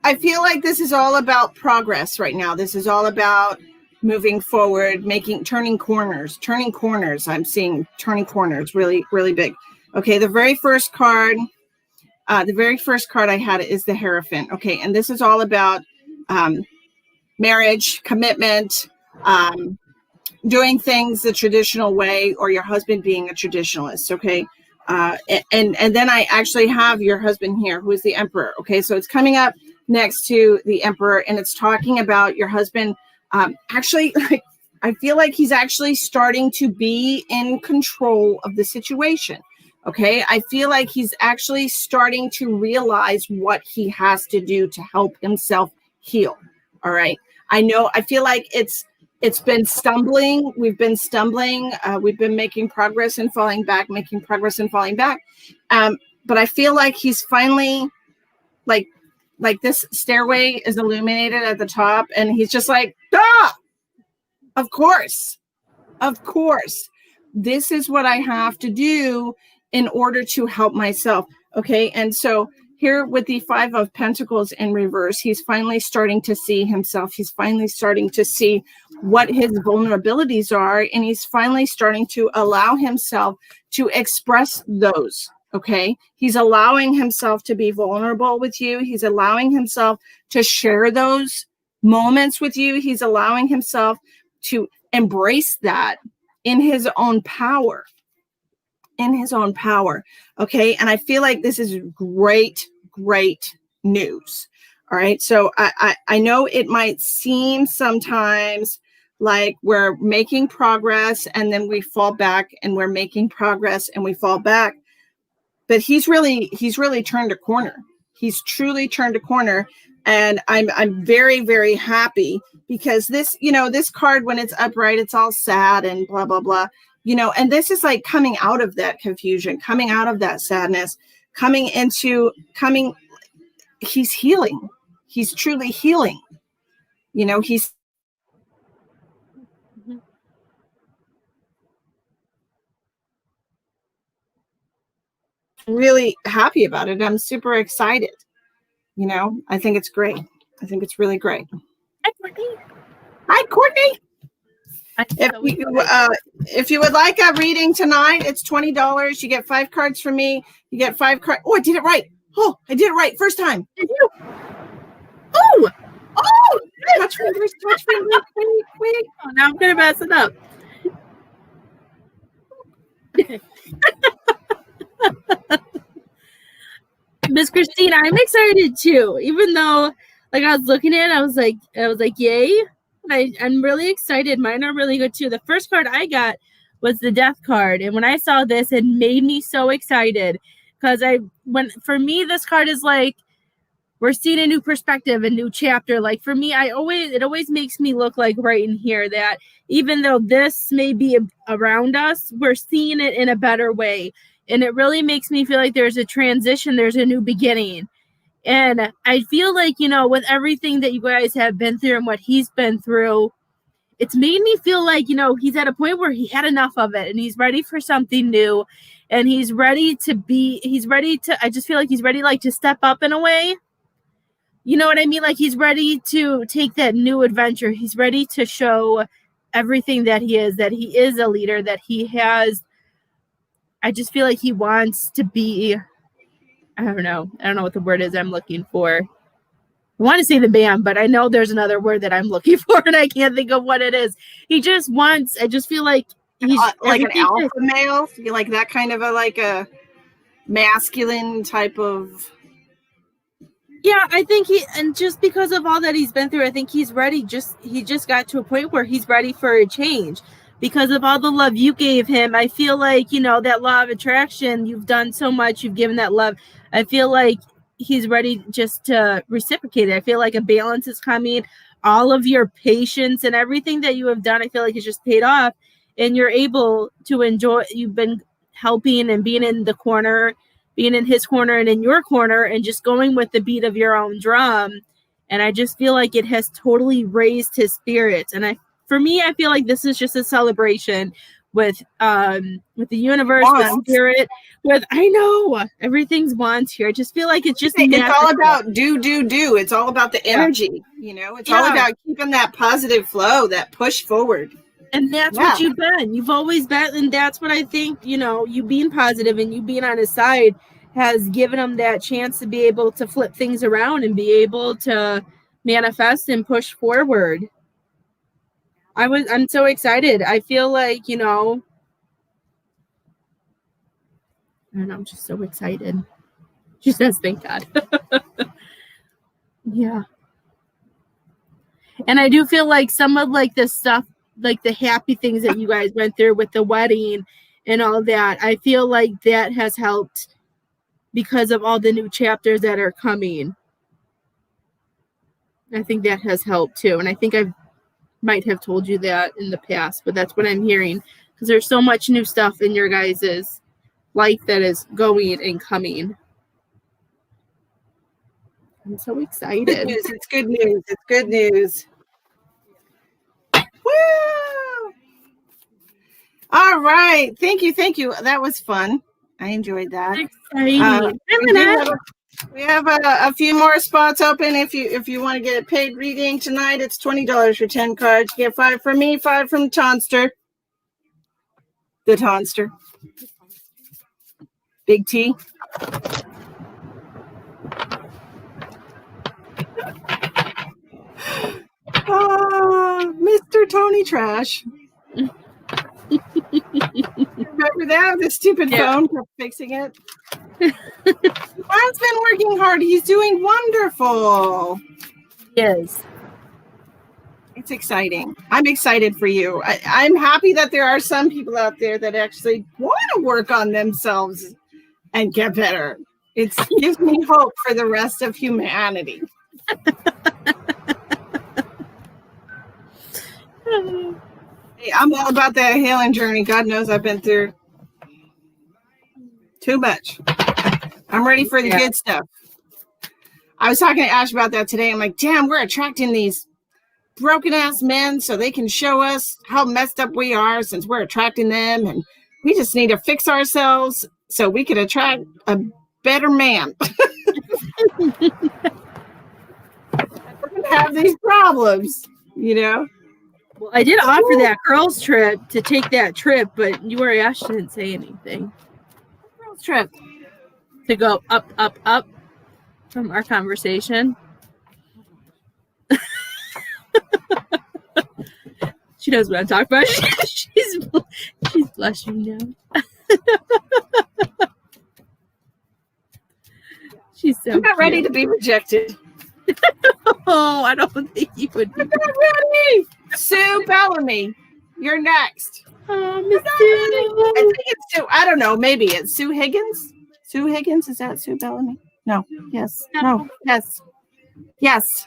I feel like this is all about progress right now. This is all about moving forward, turning corners. I'm seeing turning corners really, really big. Okay, the very first card I had is the Hierophant. Okay, and this is all about marriage, commitment, doing things the traditional way, or your husband being a traditionalist. Okay, and then I actually have your husband here, who is the Emperor. Okay, so it's coming up next to the Emperor, and it's talking about your husband. Actually, I feel like he's actually starting to be in control of the situation. Okay, I feel like he's actually starting to realize what he has to do to help himself heal. All right, I feel like it's been stumbling. We've been stumbling. We've been making progress and falling back, but I feel like he's finally like this stairway is illuminated at the top, and he's just like, of course, this is what I have to do in order to help myself. Okay, and so here with the Five of Pentacles in reverse, he's finally starting to see himself. He's finally starting to see what his vulnerabilities are, and he's finally starting to allow himself to express those. Okay, he's allowing himself to be vulnerable with you. He's allowing himself to share those moments with you. He's allowing himself to embrace that in his own power. Okay, and I feel like this is great news. All right, so I know it might seem sometimes like we're making progress and then we fall back, and we're making progress and we fall back, but he's really turned a corner. He's truly turned a corner, and I'm very, very happy, because this card, when it's upright, it's all sad and blah blah blah, and this is like coming out of that confusion, coming out of that sadness, he's healing. He's truly healing. He's really happy about it. I'm super excited. I think it's great. I think it's really great. Hi, Courtney. Hi, Courtney. If you would like a reading tonight, it's $20. You get 5 cards from me. You get 5 cards. Oh, I did it right. Oh, I did it right. First time. Did you? Oh, touch fingers. Wait. Oh, now I'm going to mess it up. Miss Christine, I'm excited too. Even though, like, I was looking at it, I was like, yay. I'm really excited. Mine are really good too. The first card I got was the Death card, and when I saw this, it made me so excited, because for me, this card is like, we're seeing a new perspective, a new chapter. Like, for me, it always makes me look like right in here that even though this may be around us, we're seeing it in a better way. And it really makes me feel like there's a transition, there's a new beginning. And I feel like, with everything that you guys have been through and what he's been through, it's made me feel like, he's at a point where he had enough of it, and he's ready for something new, and I just feel like he's ready, like, to step up in a way. You know what I mean? Like, he's ready to take that new adventure. He's ready to show everything that he is a leader, that he has. I just feel like he wants to be, I don't know what the word is I'm looking for. I want to say the man, but I know there's another word that I'm looking for, and I can't think of what it is. I just feel like he's like an alpha male. You like that kind of a masculine type of. Yeah, I think and just because of all that he's been through, I think he's ready. He just got to a point where he's ready for a change because of all the love you gave him. I feel like, that law of attraction, you've done so much, you've given that love. I feel like he's ready just to reciprocate it. I feel like a balance is coming. All of your patience and everything that you have done, I feel like it's just paid off, and you're able to enjoy. You've been helping and being in the corner, being in his corner and in your corner, and just going with the beat of your own drum. And I just feel like it has totally raised his spirits. And for me, I feel like this is just a celebration with the universe, with spirit, I know everything's wants here. I just feel like it's all about do. It's all about the energy, it's all about keeping that positive flow, that push forward. And that's what you've been. You've always been. And that's what I think, you being positive and you being on his side has given him that chance to be able to flip things around and be able to manifest and push forward. I'm so excited. I feel like, and I'm just so excited. She says, thank God. Yeah. And I do feel like some of this stuff, like the happy things that you guys went through with the wedding and all that, I feel like that has helped because of all the new chapters that are coming. I think that has helped too. And I think I might have told you that in the past, but that's what I'm hearing because there's so much new stuff in your guys' life that is going and coming. I'm so excited. Good news. It's good news. It's good news. Woo! All right. Thank you. That was fun. I enjoyed that. Exciting. We have a few more spots open. If you want to get a paid reading tonight, it's $20 for 10 cards. You get 5 from me, 5 from Tonster. The Tonster. Big T. Mr. Tony Trash. Remember that? The stupid phone kept fixing it. Ron's been working hard. He's doing wonderful. Yes. It's exciting. I'm excited for you. I'm happy that there are some people out there that actually want to work on themselves and get better. It gives me hope for the rest of humanity. Hey, I'm all about that healing journey. God knows I've been through too much. I'm ready for the good stuff. I was talking to Ash about that today. I'm like, damn, we're attracting these broken ass men so they can show us how messed up we are since we're attracting them. And we just need to fix ourselves so we can attract a better man. I don't have these problems, Well, I did offer that girls trip to take that trip, but you or Ash didn't say anything. Girls trip. To go up, up, up from our conversation. She knows what I'm talking about. She's blushing now. She's so I'm not ready to be rejected. Oh, I don't think you would be. I'm not ready. Sue Bellamy, you're next. Oh, Miss Sue. I think it's Sue. I don't know. Maybe it's Sue Higgins. Sue Higgins? Is that Sue Bellamy? No. Yes. No. Yes. Yes.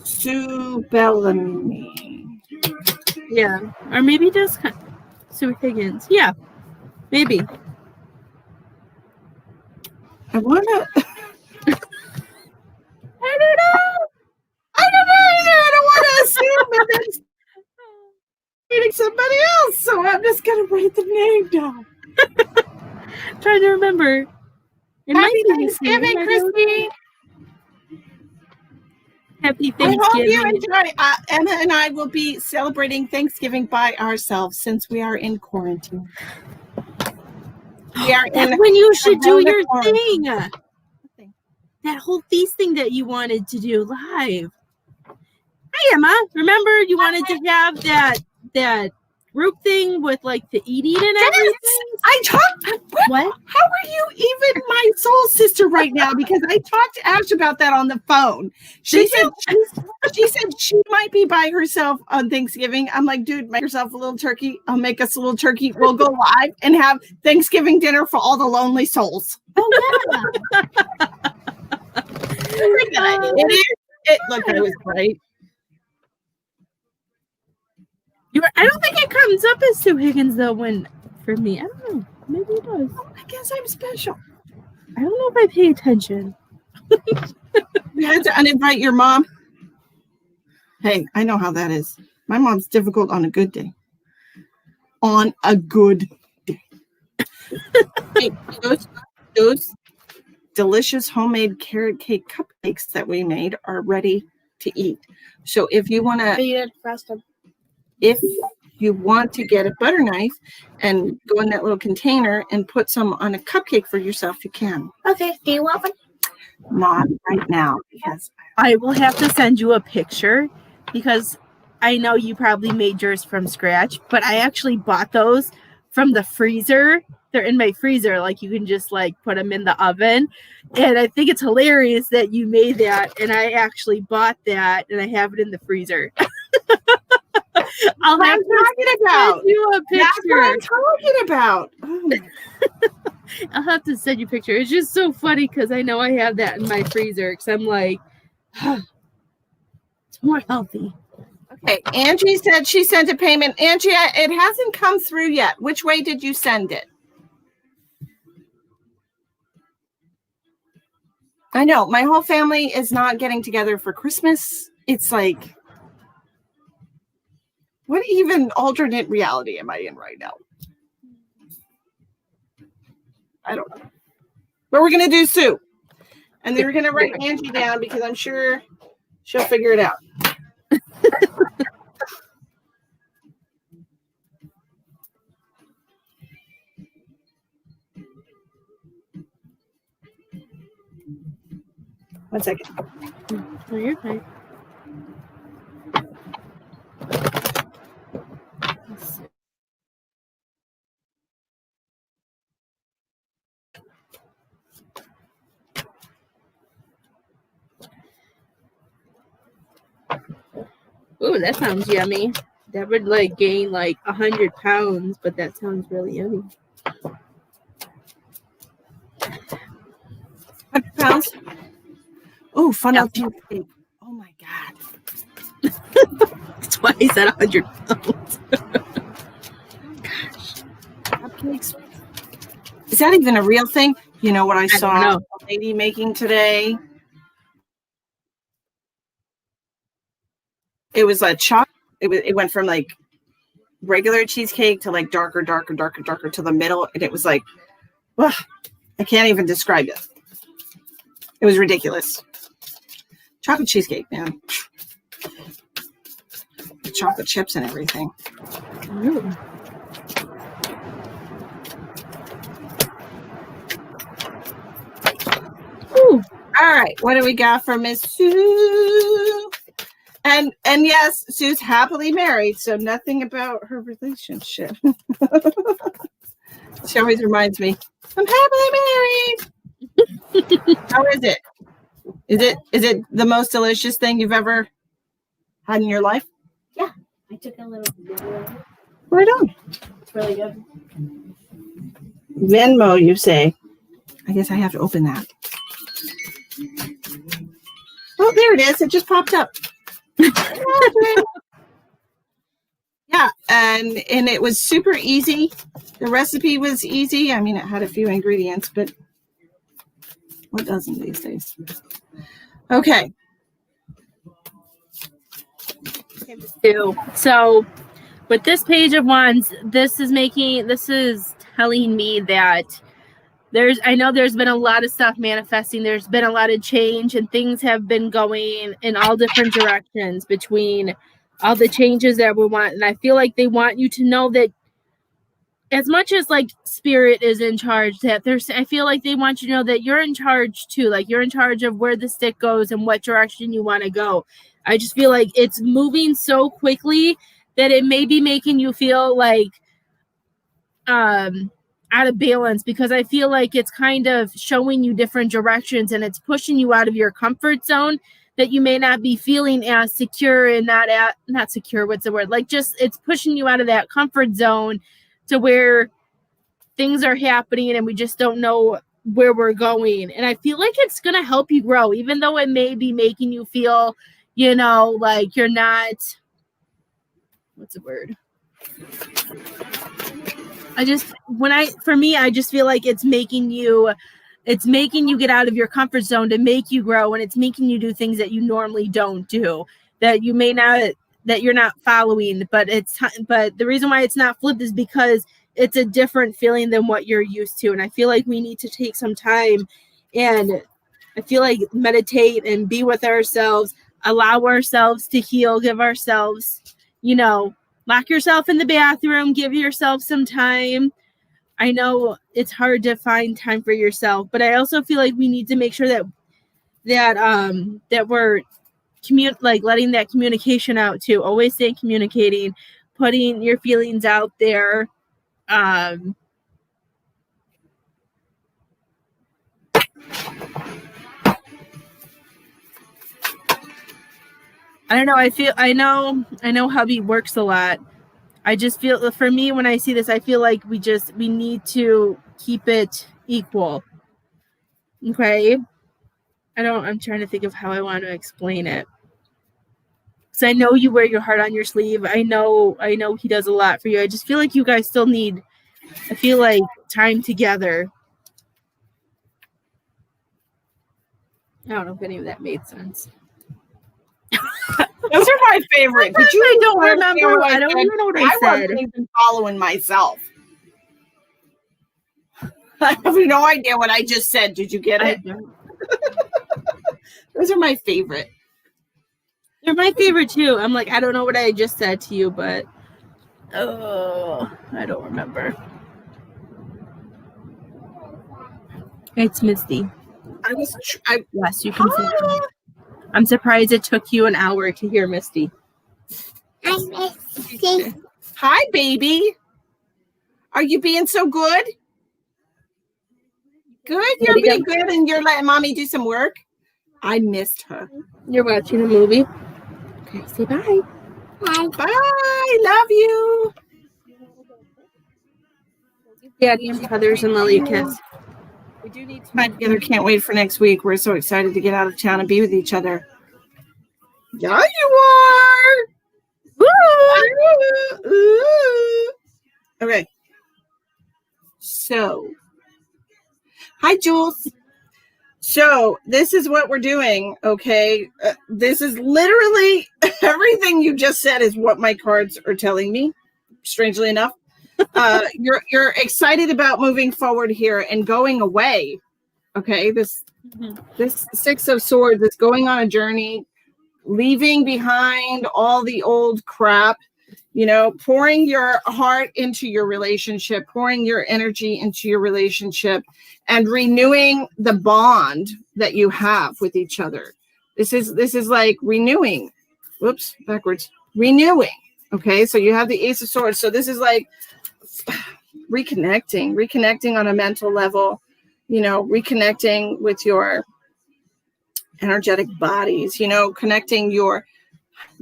Sue Bellamy. Yeah. Or maybe just Sue Higgins. Yeah. Maybe. I want to. I don't know. I don't want to assume that it's meeting somebody else, so I'm just going to write the name down. Trying to remember. Happy Thanksgiving, Christine. Happy Thanksgiving. I hope you enjoy. Emma and I will be celebrating Thanksgiving by ourselves since we are in quarantine. That's when you should do your thing. That whole feast thing that you wanted to do live. Hi, Emma. Remember you wanted to have that group thing with like the eating and everything? I talked. What? How are you even my soul sister right now? Because I talked to Ash about that on the phone. She said she might be by herself on Thanksgiving. I'm like, dude, make yourself a little turkey. I'll make us a little turkey. We'll go live and have Thanksgiving dinner for all the lonely souls. Oh yeah. It is. Look, I was right. I don't think it comes up as Sue Higgins though. For me, I don't know. Maybe it does. Oh, I guess I'm special. I don't know if I pay attention. You had to uninvite your mom. Hey, I know how that is. My mom's difficult on a good day. On a good day. Hey, those delicious homemade carrot cake cupcakes that we made are ready to eat. So if you want to get a butter knife and go in that little container and put some on a cupcake for yourself, you can. Okay, do you want one? Not right now, because I will have to send you a picture because I know you probably made yours from scratch, but I actually bought those from the freezer. They're in my freezer. Like you can just like put them in the oven. And I think it's hilarious that you made that. And I actually bought that and I have it in the freezer. I'll have to send you a picture. That's what I'm talking about. Oh. I'll have to send you a picture. It's just so funny because I know I have that in my freezer because I'm like, it's more healthy. Okay, Angie said she sent a payment. Angie, it hasn't come through yet. Which way did you send it? I know my whole family is not getting together for Christmas. It's like, what even alternate reality am I in right now? I don't know. But we're going to do Sue. And then we're going to write Angie down because I'm sure she'll figure it out. One second. Oh, you're fine. Ooh, that sounds yummy. That would like gain like 100 pounds, but that sounds really yummy. 100 pounds? Oh, funnel cake. Oh my God. That's why he said 100 pounds. Gosh. Cupcakes. Is that even a real thing? You know what I saw a lady making today? It was a chocolate. It went from like regular cheesecake to like darker to the middle, and it was like, ugh, I can't even describe it. It was ridiculous. Chocolate cheesecake, man. The chocolate chips and everything. Ooh. Ooh. All right, what do we got for Miss Sue? And yes, Sue's happily married, so nothing about her relationship. She always reminds me, I'm happily married. How is it? Is it the most delicious thing you've ever had in your life? Yeah, I took a little video of it. Right on. It's really good. Venmo, you say? I guess I have to open that. Oh, there it is. It just popped up. Yeah, and it was super easy. The recipe was easy. I mean, it had a few ingredients, but what doesn't these days? Okay. So with this page of wands, this is telling me that I know there's been a lot of stuff manifesting. There's been a lot of change and things have been going in all different directions between all the changes that we want. And I feel like they want you to know that as much as like spirit is in charge, I feel like they want you to know that you're in charge too. Like you're in charge of where the stick goes and what direction you want to go. I just feel like it's moving so quickly that it may be making you feel like out of balance, because I feel like it's kind of showing you different directions and it's pushing you out of your comfort zone, that you may not be feeling as secure and not secure, what's the word? Like, just it's pushing you out of that comfort zone to where things are happening and we just don't know where we're going. And I feel like it's going to help you grow, even though it may be making you feel, you know, like you're not, what's the word? I just feel like it's making you get out of your comfort zone to make you grow, and it's making you do things that you normally don't do, that you may not, that you're not following, but the reason why it's not flipped is because it's a different feeling than what you're used to. And I feel like we need to take some time, and I feel like meditate and be with ourselves, allow ourselves to heal, give ourselves, you know, lock yourself in the bathroom, give yourself some time. I know it's hard to find time for yourself, but I also feel like we need to make sure that we're letting that communication out too. Always stay communicating, putting your feelings out there. I don't know. I know hubby works a lot. I just feel, for me, when I see this, I feel like we need to keep it equal. Okay. I'm trying to think of how I want to explain it. So I know you wear your heart on your sleeve. I know he does a lot for you. I just feel like you guys still need, I feel like, time together. I don't know if any of that made sense. Those are my favorite. But I don't remember. I don't even know what I said. I wasn't even following myself. I have no idea what I just said. Did you get it? Those are my favorite. They're my favorite too. I'm like, I don't know what I just said to you, but I don't remember. It's Misty. Yes, you can see. I'm surprised it took you an hour to hear Misty. Hi, Misty. Hi, baby. Are you being so good? Good? You're being good and you're letting mommy do some work? I missed her. You're watching a movie? Okay, say bye. Bye. Bye. Love you. Daddy and Heathers and Lily a kiss. We do need time together. Can't wait for next week. We're so excited to get out of town and be with each other. Yeah, you are. Ooh. Okay. So, hi, Jules. So, this is what we're doing, okay? This is literally everything you just said is what my cards are telling me, strangely enough. You're excited about moving forward here and going away. Okay, this Six of Swords is going on a journey, leaving behind all the old crap, you know, pouring your heart into your relationship, pouring your energy into your relationship, and renewing the bond that you have with each other. This is like renewing. Whoops, backwards. Renewing. Okay, so you have the Ace of Swords. So this is like reconnecting on a mental level, you know, reconnecting with your energetic bodies, you know, connecting your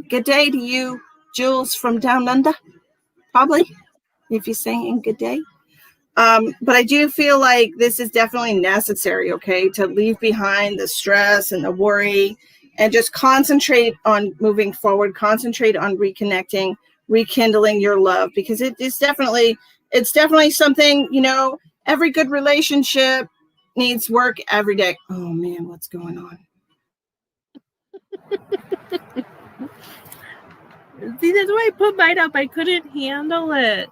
good day to you, Jules from down under, probably, if you're saying good day. But I do feel like this is definitely necessary, okay, to leave behind the stress and the worry and just concentrate on moving forward, concentrate on reconnecting, rekindling your love, because it's definitely something, you know, every good relationship needs work every day. Oh man, what's going on? See, that's why I put mine up. I couldn't handle it.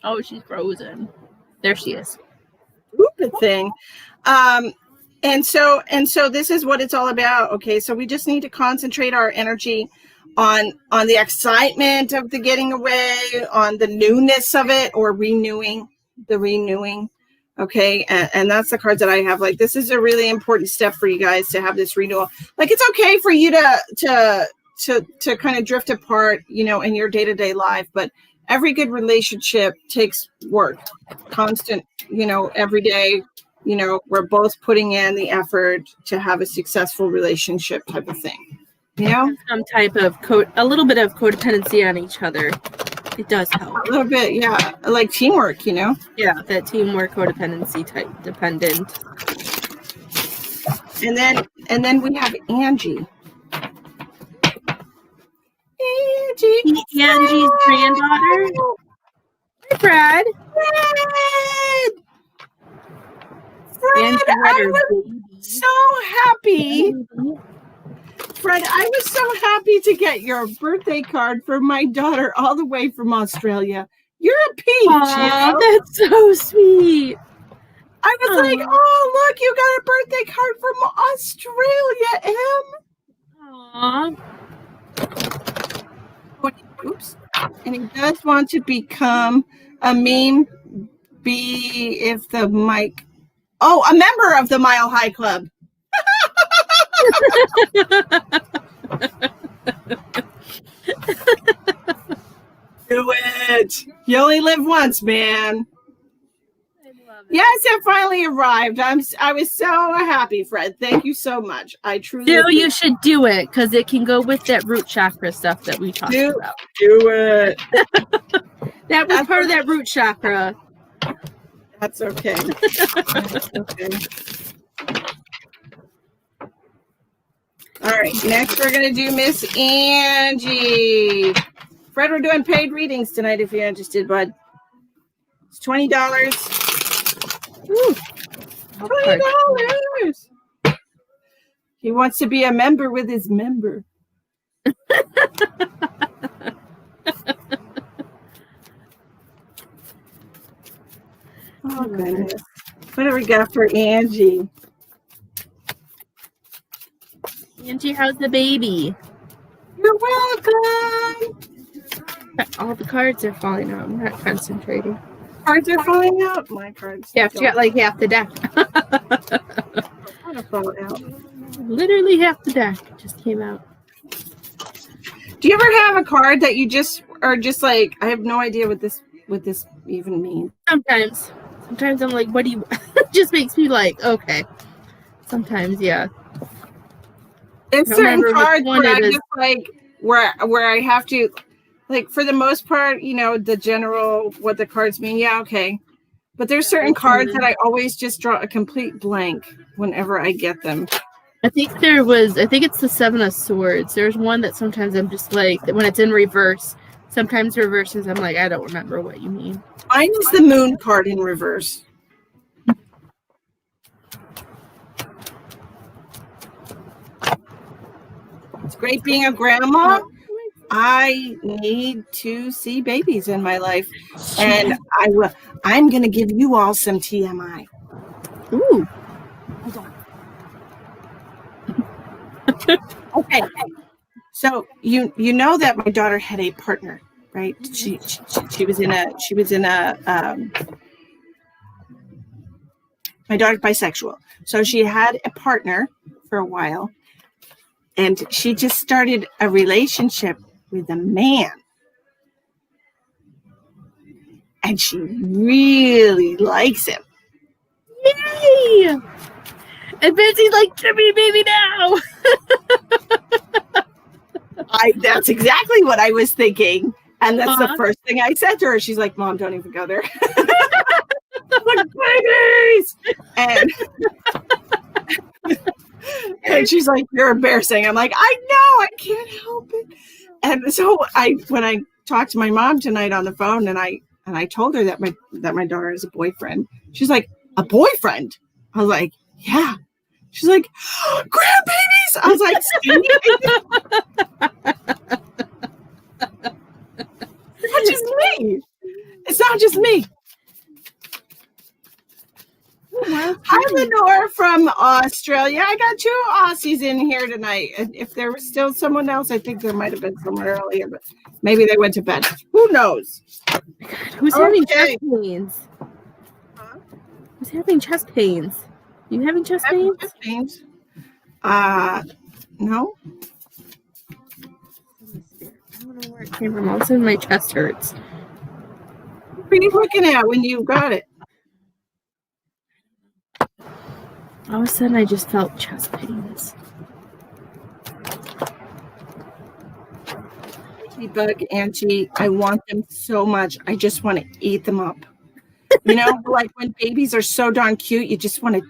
Oh, she's frozen. There she is. Good thing. And so this is what it's all about. Okay, so we just need to concentrate our energy on the excitement of the getting away, on the newness of it, or renewing. Okay, and that's the cards that I have. Like, this is a really important step for you guys to have this renewal. Like, it's okay for you to kind of drift apart, you know, in your day-to-day life, but every good relationship takes work, constant, you know, every day, you know, we're both putting in the effort to have a successful relationship type of thing, you know? Some type of a little bit of codependency on each other. It does help. A little bit, yeah, like teamwork, you know? Yeah, that teamwork codependency type dependent. And then we have Angie. Angie's granddaughter. Hi, Fred. Fred, I was so happy. Fred, I was so happy to get your birthday card for my daughter all the way from Australia. You're a peach. Aww, you know? that's so sweet. I was like, oh, look, you got a birthday card from Australia, Em. Aww. Oops. And he does want to become a meme bee if the mic. Oh, a member of the Mile High Club. Do it. You only live once, man. Yes, it finally arrived. I was so happy, Fred. Thank you so much. I truly. You should do it because it can go with that root chakra stuff that we talked about. Do it. That was part of that root chakra. That's okay. That's okay. All right, next we're going to do Miss Angie. Fred, we're doing paid readings tonight if you're interested, bud. It's $20. Ooh, $20. He wants to be a member with his member. Oh, goodness. What do we got for Angie? Angie, how's the baby? You're welcome. All the cards are falling out. I'm not concentrating. Cards are falling out. My cards. Yeah, you got like half the deck. Fall out. Literally half the deck just came out. Do you ever have a card that you just are just like, I have no idea what this even means? Sometimes I'm like, what do you? It just makes me like, okay. Sometimes, yeah. There's certain cards where I just like where I have to, like, for the most part, you know, the general what the cards mean. Yeah, okay. But there's certain cards that I always just draw a complete blank whenever I get them. I think it's the Seven of Swords. There's one that sometimes I'm just like, when it's in reverse. Sometimes reverses, I'm like, I don't remember what you mean. Mine is the Moon card in reverse. It's great being a grandma. I need to see babies in my life, and I'm going to give you all some TMI. Ooh. Hold on. Okay. So you know that my daughter had a partner, right? She was in a my daughter's bisexual, so she had a partner for a while, and she just started a relationship with a man, and she really likes him. Yay! And Betsy's like, give me a baby now. That's exactly what I was thinking. And that's the first thing I said to her. She's like, Mom, don't even go there. Like, babies! And she's like, you're embarrassing. I'm like, I know, I can't help it. And so when I talked to my mom tonight on the phone, and I told her that my daughter has a boyfriend, she's like, a boyfriend? I was like, yeah. She's like, grandbabies! I was like, it's not just me. It's not just me. Hi, Lenore from Australia. I got 2 Aussies in here tonight. And if there was still someone else, I think there might have been someone earlier, but maybe they went to bed. Who knows? Who's having chest pains? Who's having chest pains? You having chest pains? Chest pains? No. Camera, all of a sudden my chest hurts. What are you looking at when you got it? All of a sudden I just felt chest pains. Bug, Angie, I want them so much. I just want to eat them up. You know, like when babies are so darn cute, you just want to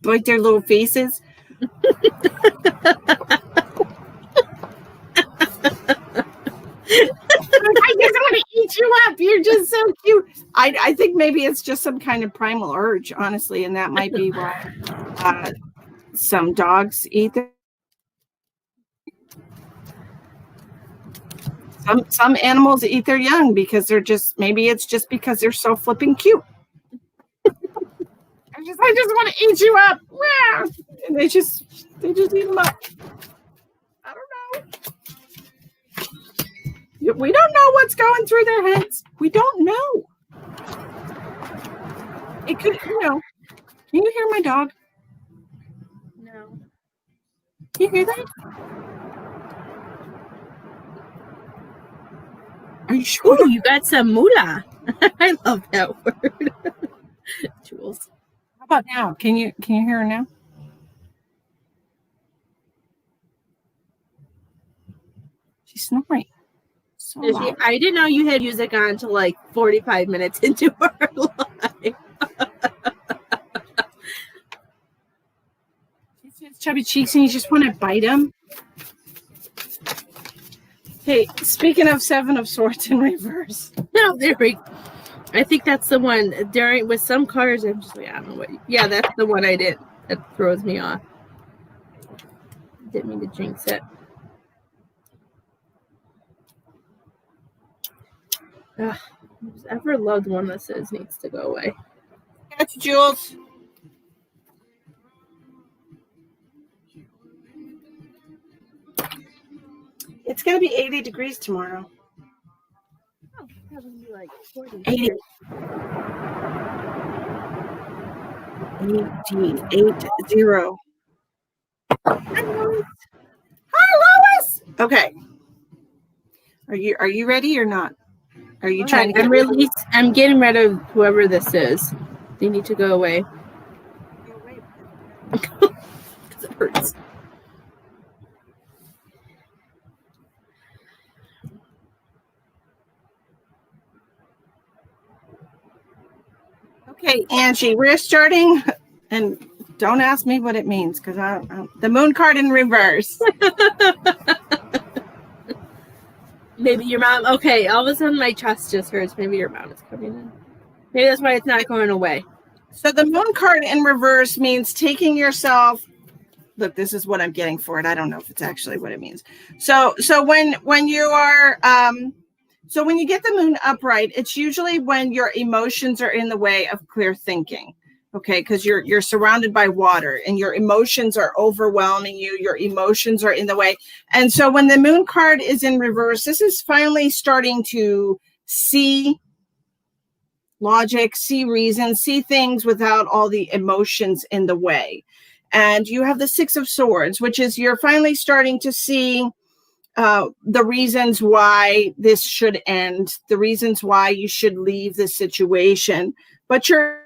bite their little faces. I just want to eat you up. You're just so cute. I think maybe it's just some kind of primal urge, honestly, and that might be why some dogs eat them. Some animals eat their young because they're just, maybe it's just because they're so flipping cute. I just want to eat you up. And they just eat them up. I don't know. We don't know what's going through their heads. We don't know. It could, you know. Can you hear my dog? No. Can you hear that? Are you sure? Ooh, you got some moolah. I love that word. Jules. How about now? Can you hear her now? She's snoring. So loud. I didn't know you had music on until like 45 minutes into our live. She has chubby cheeks and you just want to bite them. Hey, speaking of Seven of Swords in reverse. No, there we go. I think that's the one during with some cards. I'm just like, I don't know what. Yeah, that's the one I did. That throws me off. Didn't mean to jinx it. Ugh, who's ever loved one that says needs to go away. Got you, Jules. It's going to be 80 degrees tomorrow. Oh, that would be like 40. 80. 80. Hi, Lois. Okay. Are you ready or not? Are you trying to I'm getting rid of whoever this is. They need to go away. Because it hurts. Okay, Angie, we're starting, and don't ask me what it means because the moon card in reverse. Maybe your mom. Okay, all of a sudden my chest just hurts. Maybe your mom is coming in. Maybe that's why it's not going away. So the moon card in reverse means taking yourself. Look, this is what I'm getting for it. I don't know if it's actually what it means. So when you are so when you get the moon upright, it's usually when your emotions are in the way of clear thinking. Okay, because you're surrounded by water and your emotions are overwhelming you. Your emotions are in the way. And so when the moon card is in reverse, this is finally starting to see logic, see reason, see things without all the emotions in the way. And you have the Six of Swords, which is you're finally starting to see the reasons why this should end, the reasons why you should leave the situation. But you're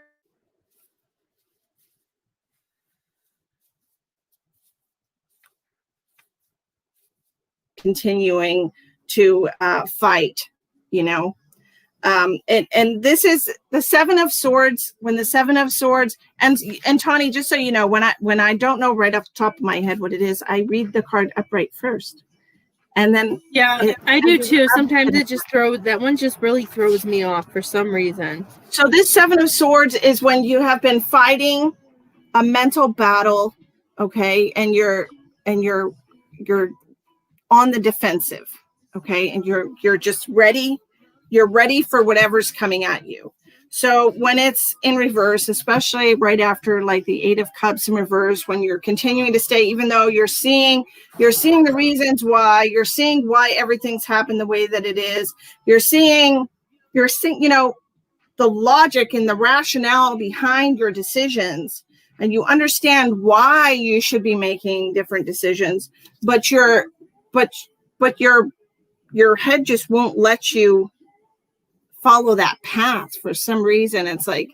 continuing to fight, you know. And this is the Seven of Swords. When the Seven of Swords, and Tawny, just so you know, when I don't know right off the top of my head what it is, I read the card upright first. And then I do too. Sometimes it just that one just really throws me off for some reason. So this Seven of Swords is when you have been fighting a mental battle, okay, and you're on the defensive, okay, and you're just ready. You're ready for whatever's coming at you. So when it's in reverse, especially right after like the Eight of Cups in reverse, when you're continuing to stay, even though you're seeing the reasons why, you're seeing why everything's happened the way that it is. You're seeing, you know, the logic and the rationale behind your decisions, and you understand why you should be making different decisions, but you're your head just won't let you follow that path for some reason. It's like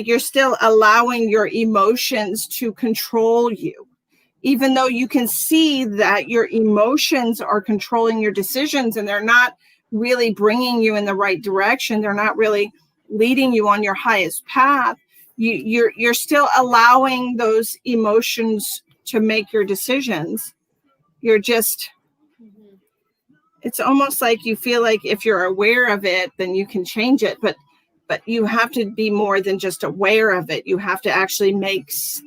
you're still allowing your emotions to control you, even though you can see that your emotions are controlling your decisions and they're not really bringing you in the right direction. They're not really leading you on your highest path. You're still allowing those emotions to make your decisions. You're just, it's almost like you feel like if you're aware of it, then you can change it. But you have to be more than just aware of it. You have to actually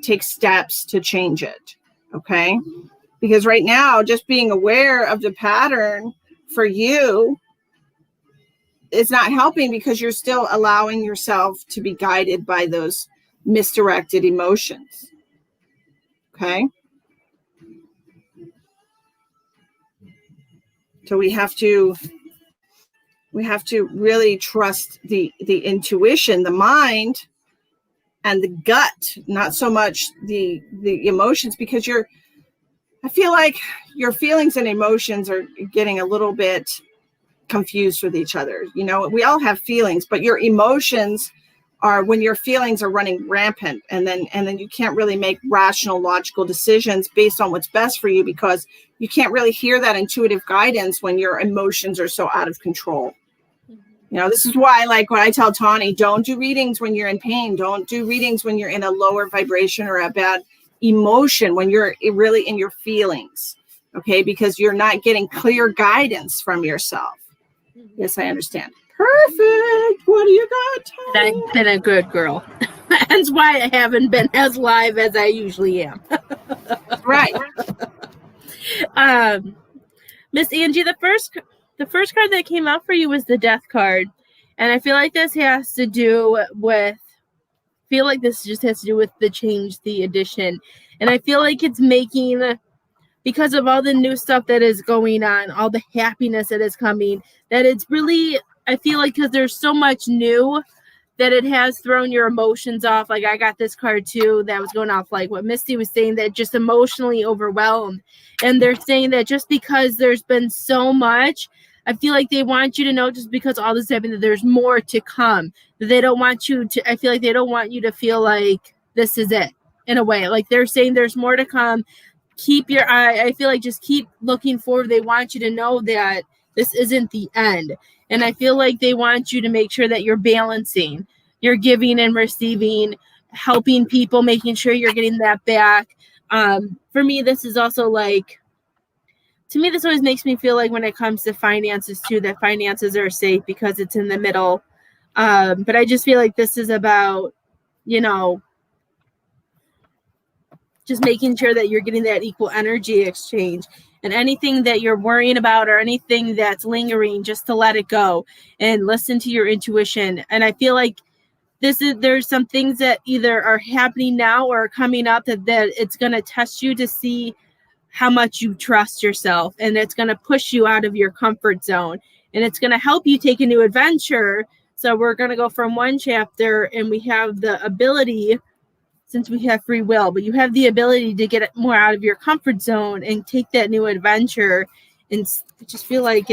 take steps to change it. Okay? Because right now, just being aware of the pattern for you is not helping, because you're still allowing yourself to be guided by those misdirected emotions. Okay? So we have to really trust the intuition, the mind, and the gut, not so much the emotions, because I feel like your feelings and emotions are getting a little bit confused with each other. You know, we all have feelings, but your emotions are when your feelings are running rampant, and then you can't really make rational, logical decisions based on what's best for you, because you can't really hear that intuitive guidance when your emotions are so out of control. You know, this is why, like, when I tell Tawny, don't do readings when you're in pain. Don't do readings when you're in a lower vibration or a bad emotion, when you're really in your feelings. Okay, because you're not getting clear guidance from yourself. Yes, I understand. Perfect. What do you got, Tawny? I've been a good girl. That's why I haven't been as live as I usually am. Right. Miss Angie, the first card that came out for you was the Death card. And I feel like this has to do with the change, the addition. And I feel like it's making, because of all the new stuff that is going on, all the happiness that is coming, that it's really, I feel like, because there's so much new, that it has thrown your emotions off. Like, I got this card too that was going off, like what Misty was saying, that just emotionally overwhelmed. And they're saying that just because there's been so much, I feel like they want you to know, just because all this happened, that there's more to come. They don't want you to, I feel like they don't want you to feel like this is it, in a way. Like, they're saying there's more to come. Keep your eye, I feel like, just keep looking forward. They want you to know that this isn't the end. And I feel like they want you to make sure that you're balancing, you're giving and receiving, helping people, making sure you're getting that back. For me, this is also like, to me, this always makes me feel like when it comes to finances too, that finances are safe because it's in the middle. But I just feel like this is about, you know, just making sure that you're getting that equal energy exchange, and anything that you're worrying about or anything that's lingering, just to let it go and listen to your intuition. And I feel like there's some things that either are happening now or are coming up that it's going to test you to see how much you trust yourself, and it's going to push you out of your comfort zone, and it's going to help you take a new adventure. So we're going to go from one chapter, and we have the ability, since we have free will, but you have the ability to get more out of your comfort zone and take that new adventure. And I just feel like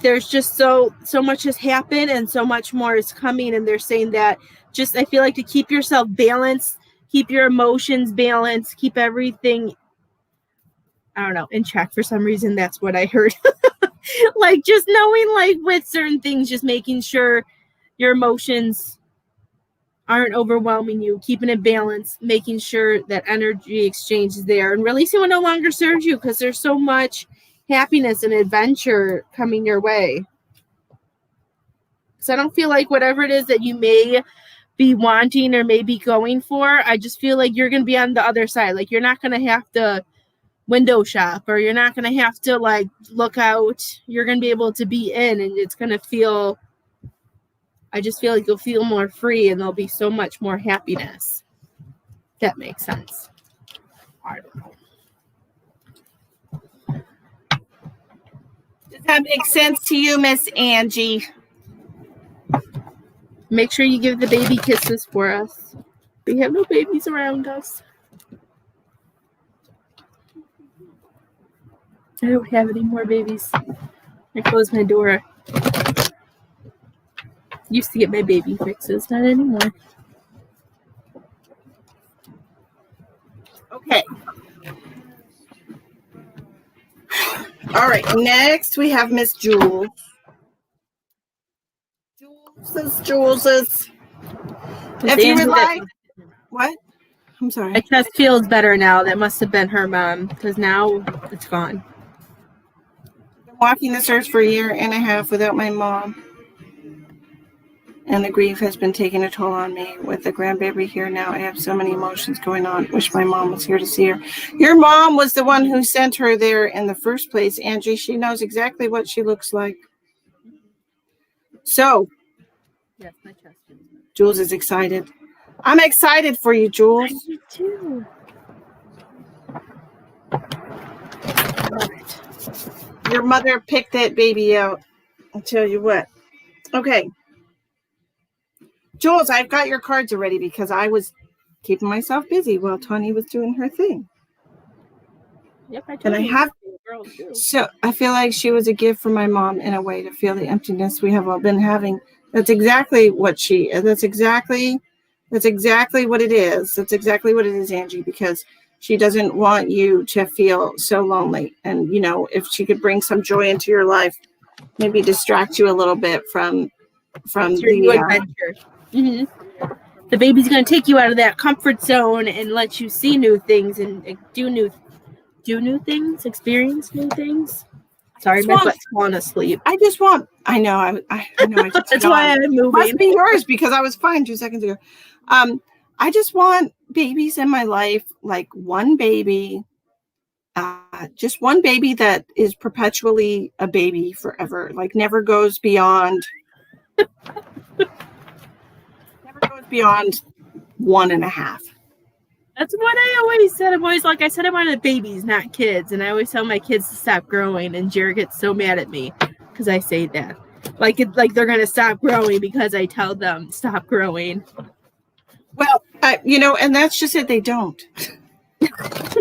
there's just so much has happened and so much more is coming. And they're saying that just, I feel like, to keep yourself balanced, keep your emotions balanced, keep everything, I don't know, in check. For some reason, that's what I heard. Like, just knowing, like, with certain things, just making sure your emotions aren't overwhelming you, keeping it balanced, making sure that energy exchange is there, and releasing what no longer serves you, because there's so much happiness and adventure coming your way. So I don't feel like whatever it is that you may be wanting or may be going for, I just feel like you're going to be on the other side. Like, you're not going to have to window shop, or you're not going to have to, like, look out. You're going to be able to be in, and it's going to feel, I just feel like you'll feel more free, and there'll be so much more happiness. That makes sense. I don't know. Does that make sense to you, Miss Angie? Make sure you give the baby kisses for us. We have no babies around us. I don't have any more babies. I closed my door. Used to get my baby fixes, not anymore. Okay. All right. Next, we have Miss Jules. Jules's. If you would like, what? I'm sorry. My chest feels better now. That must have been her mom, because now it's gone. I've been walking this earth for a year and a half without my mom. And the grief has been taking a toll on me. With the grandbaby here now, I have so many emotions going on. Wish my mom was here to see her. Your mom was the one who sent her there in the first place, Angie. She knows exactly what she looks like. So, yes, my chest feels better. Jules is excited. I'm excited for you, Jules. Me too. Your mother picked that baby out. I'll tell you what. Okay. Jules, I've got your cards already because I was keeping myself busy while Tawny was doing her thing. Yep, And I have. So I feel like she was a gift from my mom in a way to feel the emptiness we have all been having. That's exactly what that's exactly what it is. That's exactly what it is, Angie, because she doesn't want you to feel so lonely. And, you know, if she could bring some joy into your life, maybe distract you a little bit from the adventure. Mm-hmm. The baby's going to take you out of that comfort zone and let you see new things and do new things, experience new things. Sorry, my butt's falling asleep. I know. I just That's why I'm moving. Must be yours because I was fine 2 seconds ago. I just want babies in my life, like one baby, just one baby that is perpetually a baby forever, like never goes beyond 1.5. That's what I always said. I said I wanted babies, not kids. And I always tell my kids to stop growing. And Jared gets so mad at me because I say that. Like they're going to stop growing because I tell them stop growing. Well, and that's just it. They don't. Because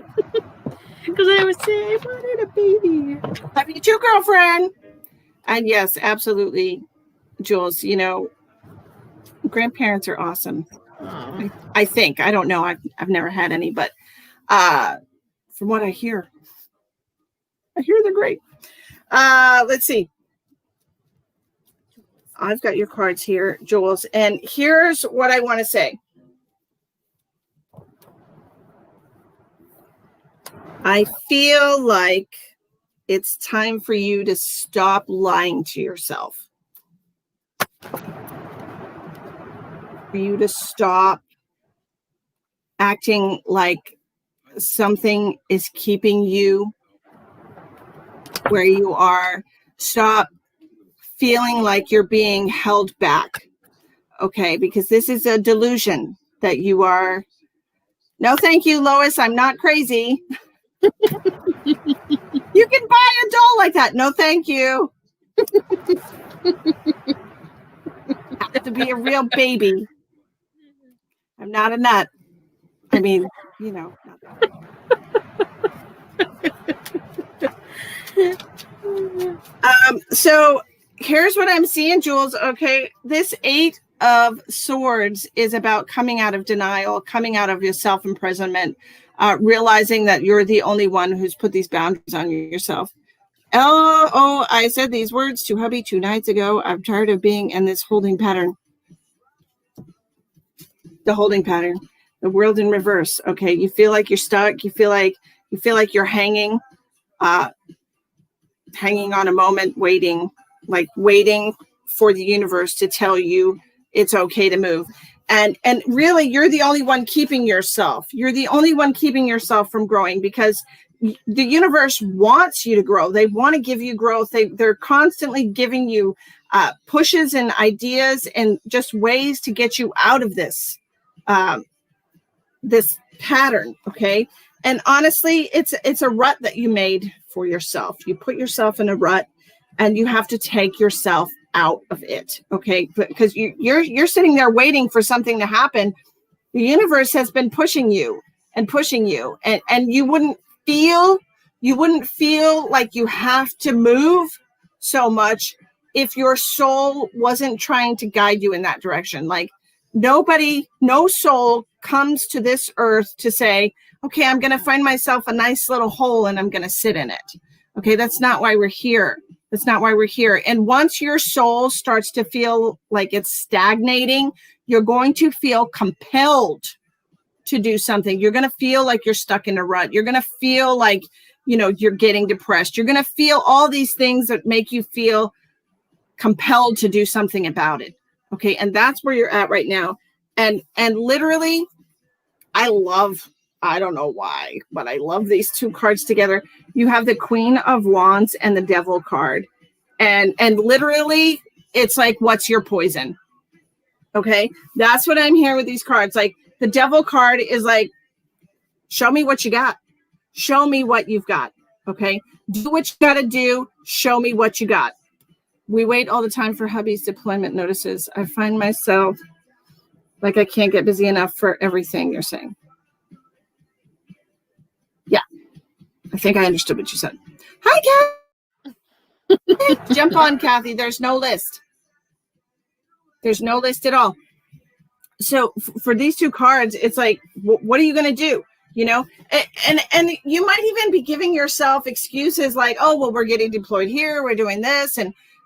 I would say I wanted a baby. Love you too, girlfriend. And yes, absolutely, Jules. Grandparents are awesome. I think. I don't know. I've never had any, but from what I hear they're great. Let's see. I've got your cards here, Jules, and here's what I want to say. I feel like it's time for you to stop lying to yourself. For you to stop acting like something is keeping you where you are. Stop feeling like you're being held back. Okay, because this is a delusion that you are. No, thank you, Lois. I'm not crazy. You can buy a doll like that. No, thank you. Have to be a real baby. I'm not a nut. I mean, not that. So here's what I'm seeing, Jules. Okay, this 8 of Swords is about coming out of denial, coming out of your self-imprisonment, realizing that you're the only one who's put these boundaries on yourself. I said these words to hubby 2 nights ago. I'm tired of being in this holding pattern. The holding pattern, the world in reverse. Okay, you feel like you're stuck. You feel like you're hanging on a moment, waiting for the universe to tell you it's okay to move. And really, you're the only one keeping yourself. You're the only one keeping yourself from growing because the universe wants you to grow. They want to give you growth. They're constantly giving you pushes and ideas and just ways to get you out of this pattern. Okay. And honestly, it's a rut that you made for yourself. You put yourself in a rut and you have to take yourself out of it. Okay. Because you're sitting there waiting for something to happen. The universe has been pushing you and you wouldn't feel You wouldn't feel like you have to move so much if your soul wasn't trying to guide you in that direction. Like no soul comes to this earth to say, okay, I'm going to find myself a nice little hole and I'm going to sit in it. Okay, that's not why we're here. That's not why we're here. And once your soul starts to feel like it's stagnating, you're going to feel compelled to do something. You're going to feel like you're stuck in a rut. You're going to feel like, you're getting depressed. You're going to feel all these things that make you feel compelled to do something about it. Okay. And that's where you're at right now. And literally, I don't know why, but I love these two cards together. You have the Queen of Wands and the Devil card. And literally, it's like, what's your poison? Okay. That's what I'm here with these cards. Like the Devil card is like, show me what you got. Show me what you've got. Okay. Do what you got to do. Show me what you got. We wait all the time for hubby's deployment notices. I find myself like I can't get busy enough for everything you're saying. Yeah. I think I understood what you said. Hi, Kathy. Jump on, Kathy. There's no list. There's no list at all. So for these two cards, it's like, what are you going to do? And you might even be giving yourself excuses like, oh, well, we're getting deployed here. We're doing this.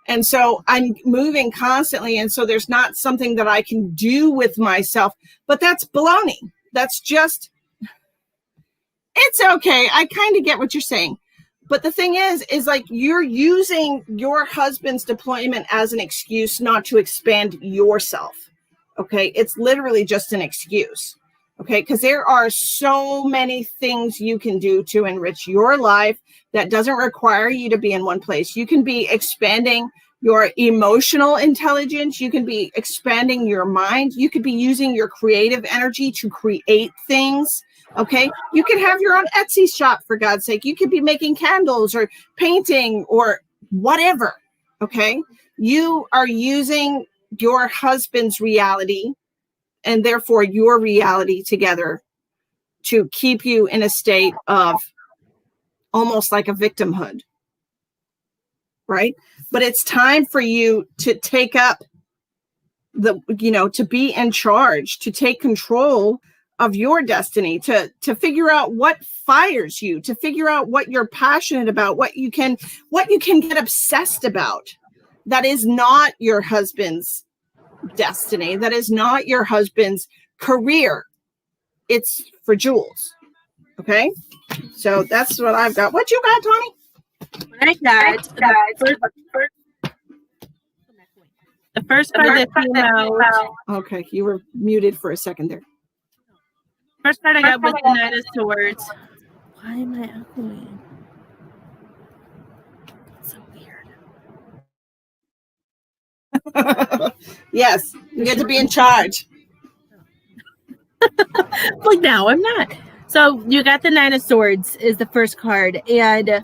And so I'm moving constantly. And so there's not something that I can do with myself, but that's baloney. That's just, it's okay. I kind of get what you're saying. But the thing is like you're using your husband's deployment as an excuse not to expand yourself. Okay. It's literally just an excuse. Okay. Because there are so many things you can do to enrich your life that doesn't require you to be in one place. You can be expanding your emotional intelligence. You can be expanding your mind. You could be using your creative energy to create things. Okay. You could have your own Etsy shop, for God's sake. You could be making candles or painting or whatever. Okay. You are using your husband's reality and therefore your reality together to keep you in a state of almost like a victimhood. Right. But it's time for you to take up to be in charge, to take control of your destiny, to figure out what fires you, to figure out what you're passionate about, what you can get obsessed about. That is not your husband's destiny. That is not your husband's career. It's for Jules. Okay. So that's what I've got. What you got, Tony? I got the first card that came out. Okay, you were muted for a second there. First card I got was the Knight of Swords. Why am I echoing? So weird. Yes, you get to be in charge. Like, no, I'm not. So you got the Nine of Swords is the first card, and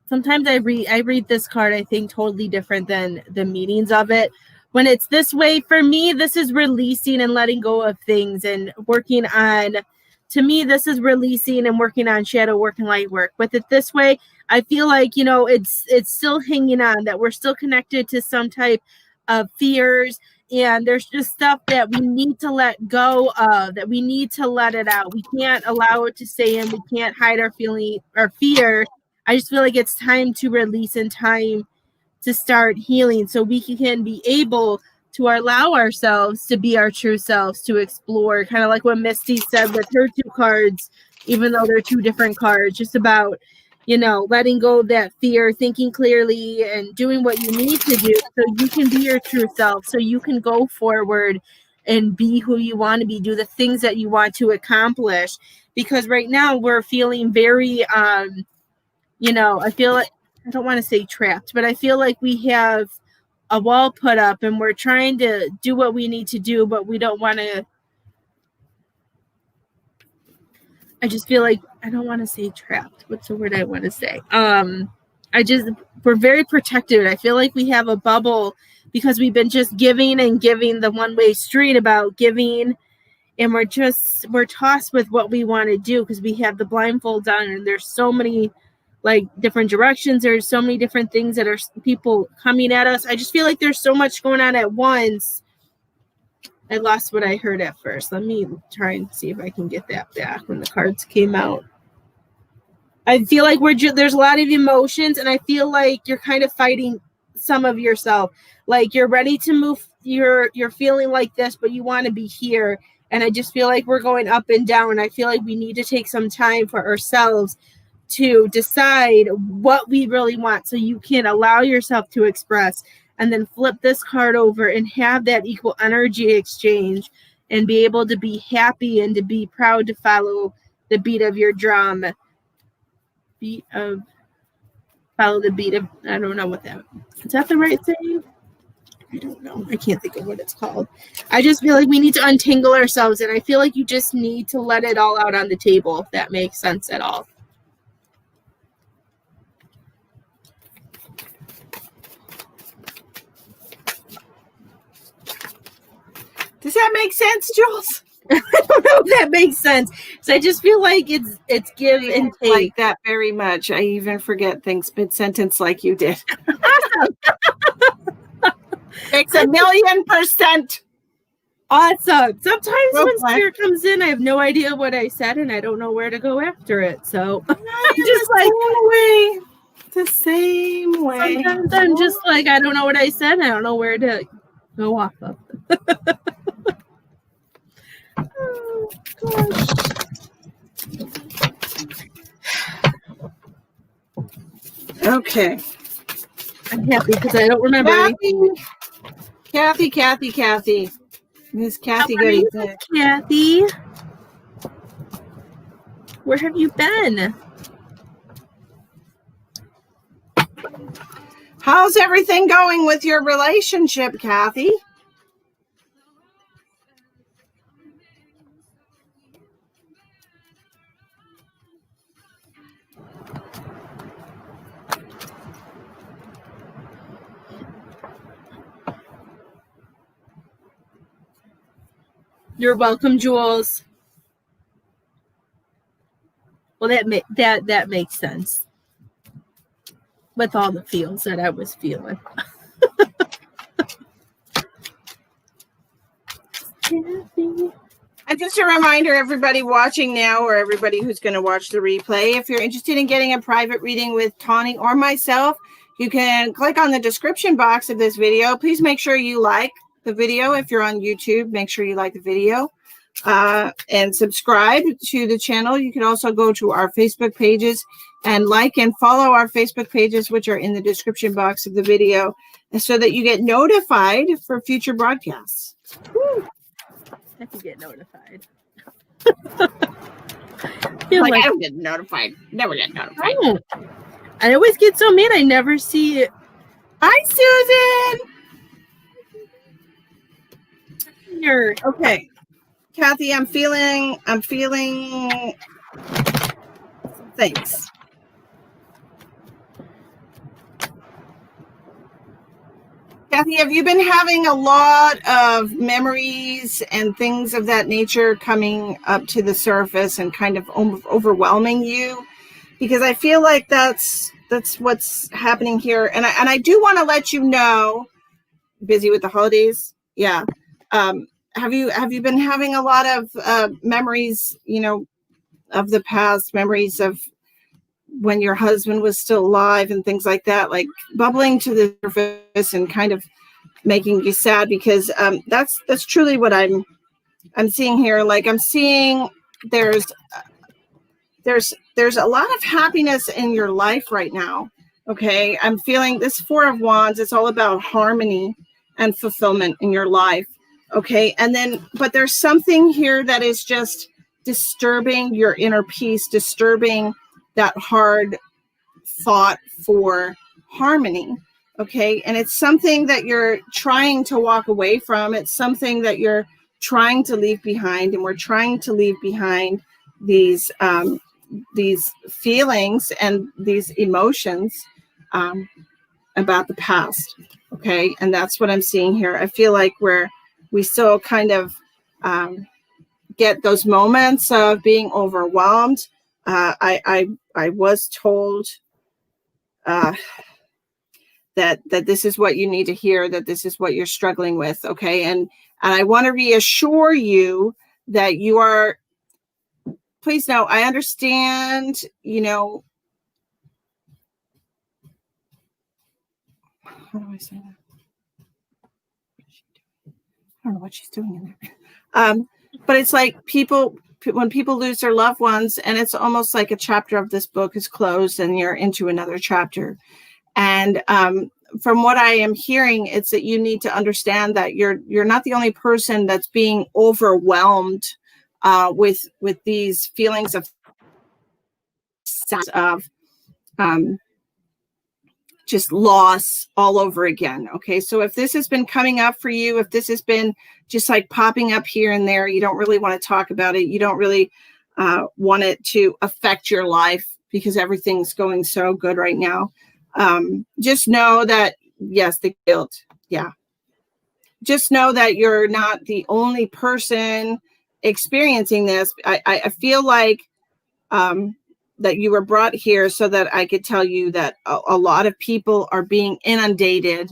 sometimes I read this card, I think, totally different than the meanings of it. When it's this way, for me, this is releasing and letting go of things and working on, to me, this is releasing and working on shadow work and light work. With it this way, I feel like, it's still hanging on, that we're still connected to some type of fears. And there's just stuff that we need to let go of, that we need to let it out. We can't allow it to stay in. We can't hide our feeling or fear. I just feel like it's time to release and time to start healing so we can be able to allow ourselves to be our true selves, to explore, kind of like what Misty said with her two cards, even though they're two different cards, just about, letting go of that fear, thinking clearly and doing what you need to do so you can be your true self, so you can go forward and be who you want to be, do the things that you want to accomplish. Because right now we're feeling very, I feel like, I don't want to say trapped, but I feel like we have a wall put up and we're trying to do what we need to do, but we don't want to. I just feel like, I don't want to say trapped. What's the word I want to say? We're very protected. I feel like we have a bubble because we've been just giving and giving, the one-way street about giving. And we're tossed with what we want to do because we have the blindfolds on and there's so many like different directions. There's so many different things that are people coming at us. I just feel like there's so much going on at once. I lost what I heard at first. Let me try and see if I can get that back when the cards came out. I feel like there's a lot of emotions, and I feel like you're kind of fighting some of yourself. Like you're ready to move. You're feeling like this, but you want to be here. And I just feel like we're going up and down. And I feel like we need to take some time for ourselves to decide what we really want, so you can allow yourself to express, and then flip this card over and have that equal energy exchange and be able to be happy and to be proud to follow the beat of your drum. Follow the beat of, I don't know what that is. That the right thing? I don't know. I can't think of what it's called. I just feel like we need to untangle ourselves, and I feel like you just need to let it all out on the table, if that makes sense at all. Does that make sense, Jules? I don't know if that makes sense. So I just feel like it's give and take. Like that very much. I even forget things mid-sentence like you did. It's 1,000,000%. Awesome. Sometimes when spirit comes in, I have no idea what I said, and I don't know where to go after it. So I'm just like the same way. Sometimes I'm just like, I don't know what I said. I don't know where to go off of. Oh, gosh. Okay. I'm happy because I don't remember anything. Kathy. Miss Kathy Goody. Kathy. Where have you been? How's everything going with your relationship, Kathy? You're welcome, Jules. Well, that makes sense with all the feels that I was feeling. And just a reminder, everybody watching now, or everybody who's going to watch the replay, if you're interested in getting a private reading with Tawny or myself, you can click on the description box of this video. Please make sure you like the video. If you're on YouTube, make sure you like the video and subscribe to the channel. You can also go to our Facebook pages and like and follow our Facebook pages, which are in the description box of the video, so that you get notified for future broadcasts. Woo. I can get notified. Like I don't get notified. Never get notified. I always get so mad I never see it. Hi, Susan. Okay, Kathy, I'm feeling things. Kathy, have you been having a lot of memories and things of that nature coming up to the surface and kind of overwhelming you? Because I feel like that's what's happening here. And I do want to let you know, busy with the holidays. Yeah. Have you been having a lot of memories, of the past, memories of when your husband was still alive and things like that, like bubbling to the surface and kind of making you sad? Because that's truly what I'm seeing here. Like I'm seeing there's a lot of happiness in your life right now. Okay. I'm feeling this Four of Wands. It's all about harmony and fulfillment in your life. Okay. And then, but there's something here that is just disturbing your inner peace, disturbing that hard thought for harmony. Okay. And it's something that you're trying to walk away from. It's something that you're trying to leave behind. And we're trying to leave behind these feelings and these emotions about the past. Okay. And that's what I'm seeing here. I feel like we still kind of get those moments of being overwhelmed. I was told that this is what you need to hear, that this is what you're struggling with. Okay. And I want to reassure you that you are, please know, I understand, how do I say that? I don't know what she's doing in there. But it's like when people lose their loved ones, and it's almost like a chapter of this book is closed and you're into another chapter. And from what I am hearing, it's that you need to understand that you're not the only person that's being overwhelmed with these feelings of just loss all over again. Okay, so if this has been coming up for you, if this has been just like popping up here and there, you don't really want to talk about it. You don't really want it to affect your life because everything's going so good right now. Just know that, yes, the guilt. Yeah. Just know that you're not the only person experiencing this. I feel like that you were brought here so that I could tell you that a lot of people are being inundated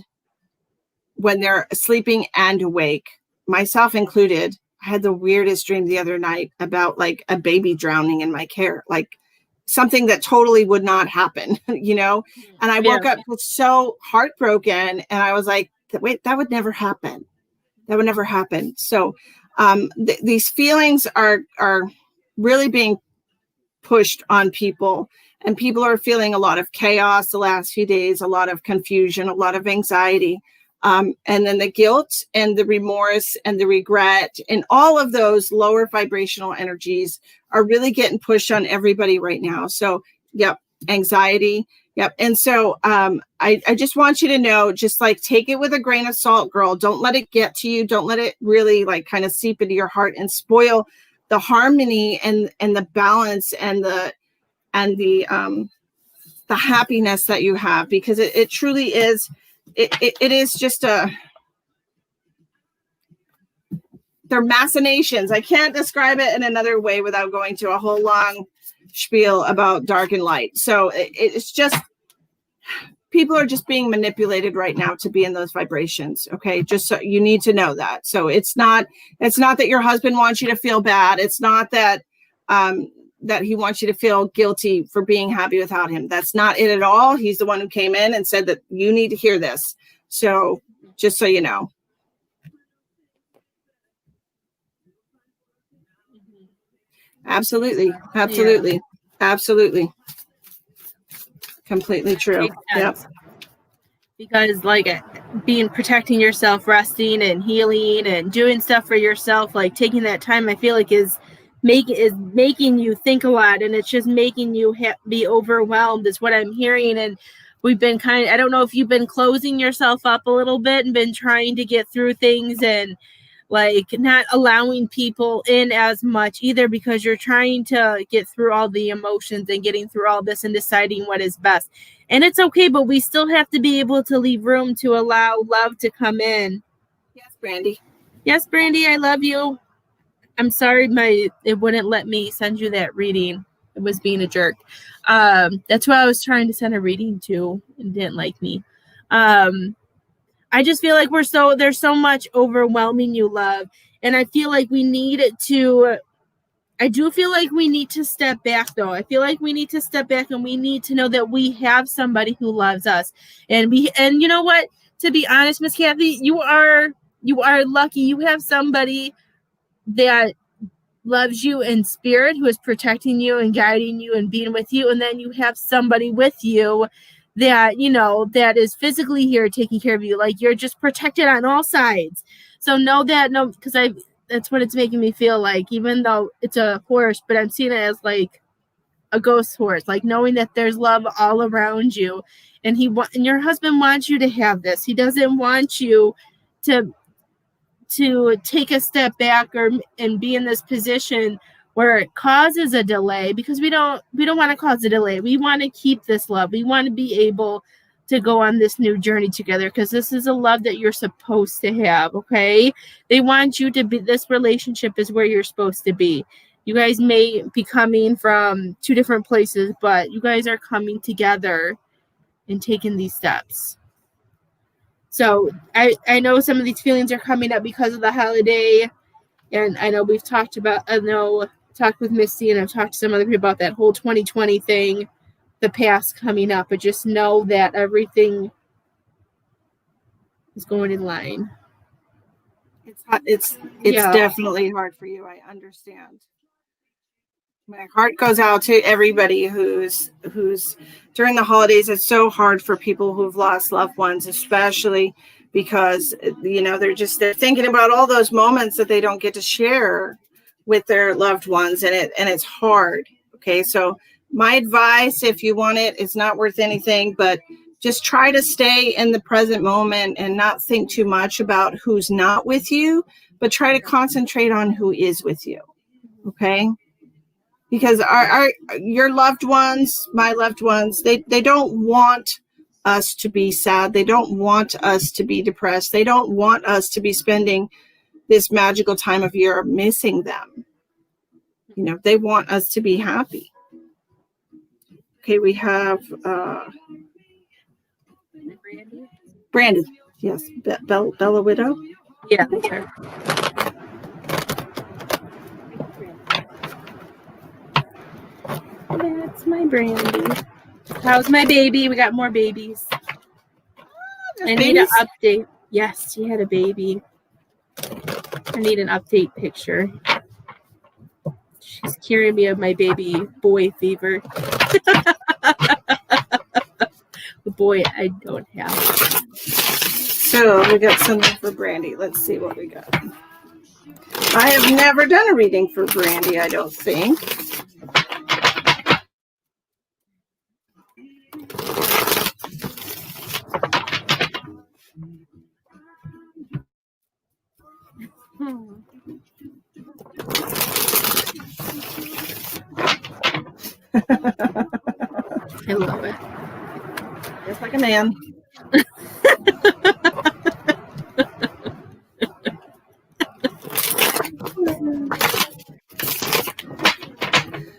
when they're sleeping and awake, myself included. I had the weirdest dream the other night about like a baby drowning in my care, like something that totally would not happen, and I woke up so heartbroken, and I was like, wait, that would never happen. That would never happen. So these feelings are really being pushed on people, and people are feeling a lot of chaos the last few days, a lot of confusion, a lot of anxiety. And then the guilt and the remorse and the regret and all of those lower vibrational energies are really getting pushed on everybody right now. So, yep, anxiety. Yep. And so I just want you to know, just like take it with a grain of salt, girl. Don't let it get to you. Don't let it really like kind of seep into your heart and spoil the harmony and the balance and the happiness that you have, because it truly is. It is just they're machinations. I can't describe it in another way without going to a whole long spiel about dark and light. So it's just, people are just being manipulated right now to be in those vibrations. Okay. Just so you need to know that. So it's not that your husband wants you to feel bad. It's not that, that he wants you to feel guilty for being happy without him. That's not it at all. He's the one who came in and said that you need to hear this. So just so you know. Absolutely. Absolutely. Yeah. Absolutely. Completely true. Yep. Because like protecting yourself, resting and healing and doing stuff for yourself, like taking that time, I feel like is making you think a lot, and it's just making you be overwhelmed is what I'm hearing. And we've been I don't know if you've been closing yourself up a little bit and been trying to get through things and like not allowing people in as much either, because you're trying to get through all the emotions and getting through all this and deciding what is best. And it's okay, but we still have to be able to leave room to allow love to come in. Yes, Brandy. Yes, Brandy, I love you. I'm sorry, it wouldn't let me send you that reading. It was being a jerk. That's who I was trying to send a reading to and didn't like me. I just feel like there's so much overwhelming you love. And I feel like I do feel like we need to step back though. I feel like we need to step back and we need to know that we have somebody who loves us. And you know what? To be honest, Miss Kathy, you are lucky. You have somebody that loves you in spirit, who is protecting you and guiding you and being with you. And then you have somebody with you that, that is physically here taking care of you. Like you're just protected on all sides. So know that, because that's what it's making me feel like, even though it's a horse, but I'm seeing it as like a ghost horse, like knowing that there's love all around you. And your husband wants you to have this. He doesn't want you to take a step back and be in this position where it causes a delay, because we don't want to cause a delay. We want to keep this love. We want to be able to go on this new journey together, because this is a love that you're supposed to have. Okay. They want you to be, this relationship is where you're supposed to be. You guys may be coming from two different places, but you guys are coming together and taken these steps. So I know some of these feelings are coming up because of the holiday. And I know we've talked with Misty, and I've talked to some other people about that whole 2020 thing, the past coming up, but just know that everything is going in line. It's definitely hard for you. I understand. My heart goes out to everybody who's during the holidays. It's so hard for people who've lost loved ones, especially because they're thinking about all those moments that they don't get to share with their loved ones, and it's hard. Okay, so my advice, if you want it, it's not worth anything, but just try to stay in the present moment and not think too much about who's not with you, but try to concentrate on who is with you. Okay. Because your loved ones, my loved ones, they don't want us to be sad. They don't want us to be depressed. They don't want us to be spending this magical time of year missing them. They want us to be happy. Okay, we have Brandy. Yes, Bella Widow. Yeah, that's her. That's my Brandy. How's my baby? We got more babies. I need an update. Yes, she had a baby. I need an update picture. She's curing me of my baby boy fever. The boy I don't have. So we got something for Brandy. Let's see what we got. I have never done a reading for Brandy, I don't think. I love it. Just like a man.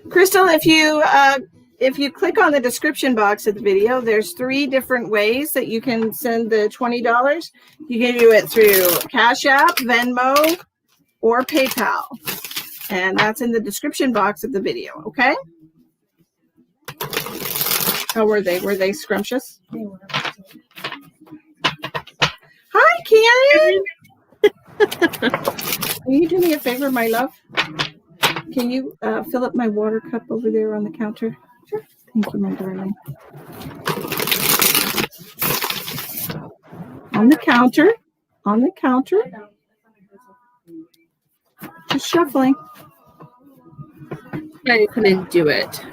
Crystal, if you click on the description box of the video, there's 3 different ways that you can send the $20. You can do it through Cash App, Venmo, or PayPal. And that's in the description box of the video, okay? How were they? Were they scrumptious? Hi, Karen! Can you do me a favor, my love? Can you fill up my water cup over there on the counter? Sure. Thank you, my darling. On the counter. On the counter. Just shuffling. I couldn't do it.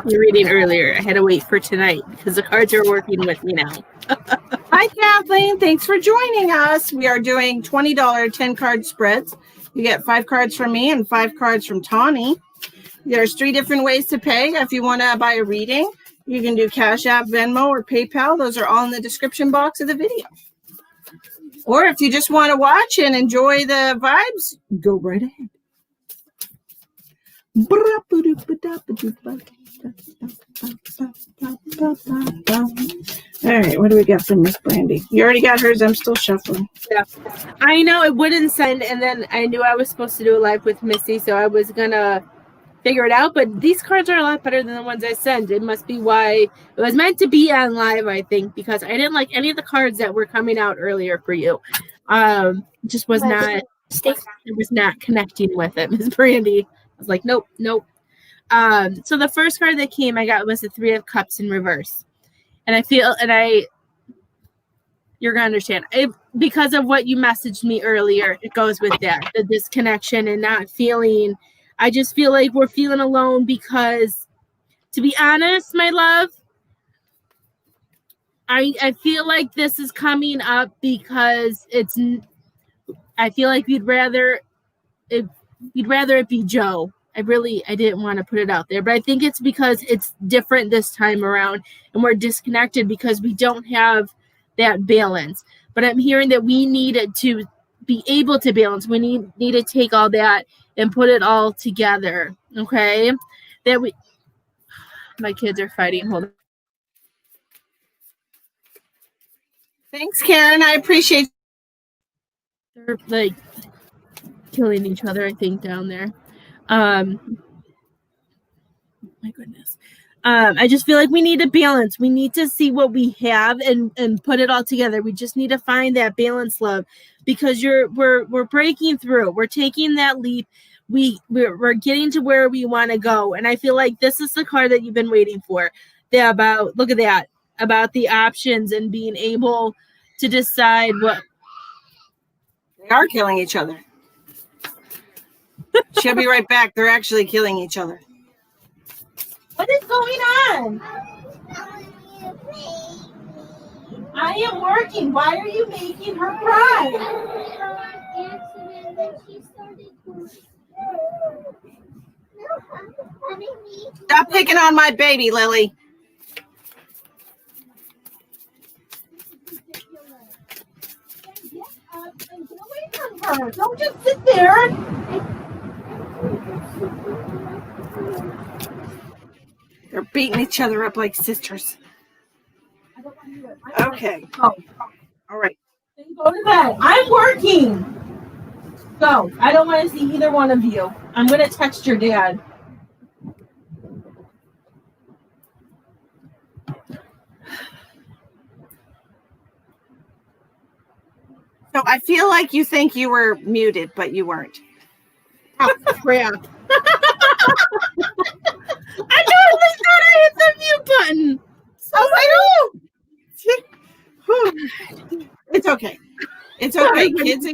You're reading earlier. I had to wait for tonight because the cards are working with me now. Hi, Kathleen. Thanks for joining us. We are doing $20 10-card spreads. You get 5 cards from me and 5 cards from Tawny. There's 3 different ways to pay. If you want to buy a reading, you can do Cash App, Venmo, or PayPal. Those are all in the description box of the video. Or if you just want to watch and enjoy the vibes, go right ahead. All right, what do we got from Miss Brandy? You already got hers. I'm still shuffling. Yeah, I know it wouldn't send, and then I knew I was supposed to do a live with Missy, so I was gonna figure it out. But these cards are a lot better than the ones I sent. It must be why it was meant to be on live, I think, because I didn't like any of the cards that were coming out earlier for you. Just was not. It was not connecting with it, Miss Brandy. I was like, nope. So the first card that came, I got was the 3 of Cups in reverse. And you're going to understand. Because of what you messaged me earlier, it goes with that. The disconnection and not feeling, I just feel like we're feeling alone because, to be honest, my love, I feel like this is coming up because I feel like we'd rather it be Joe. I didn't want to put it out there, but I think it's because it's different this time around and we're disconnected because we don't have that balance. But I'm hearing that we needed to be able to balance. We need to take all that and put it all together. Okay. My kids are fighting. Hold on. Thanks, Karen. I appreciate. They're like killing each other, I think, down there. My goodness. I just feel like we need a balance. We need to see what we have and put it all together. We just need to find that balance, love, because we're breaking through. We're taking that leap. We're getting to where we want to go. And I feel like this is the card that you've been waiting for. Look at that, about the options and being able to decide what. They are killing each other. She'll be right back. They're actually killing each other. What is going on? I am working. Why are you making her cry? Stop picking on my baby, Lily. Don't just sit there. They're beating each other up like sisters. Okay. Go. All right. Then go to bed. I'm working. Go. I don't want to see either one of you. I'm going to text your dad. So I feel like you think you were muted, but you weren't. Oh, crap. I totally thought I hit the mute button. It's okay. It's okay. Kids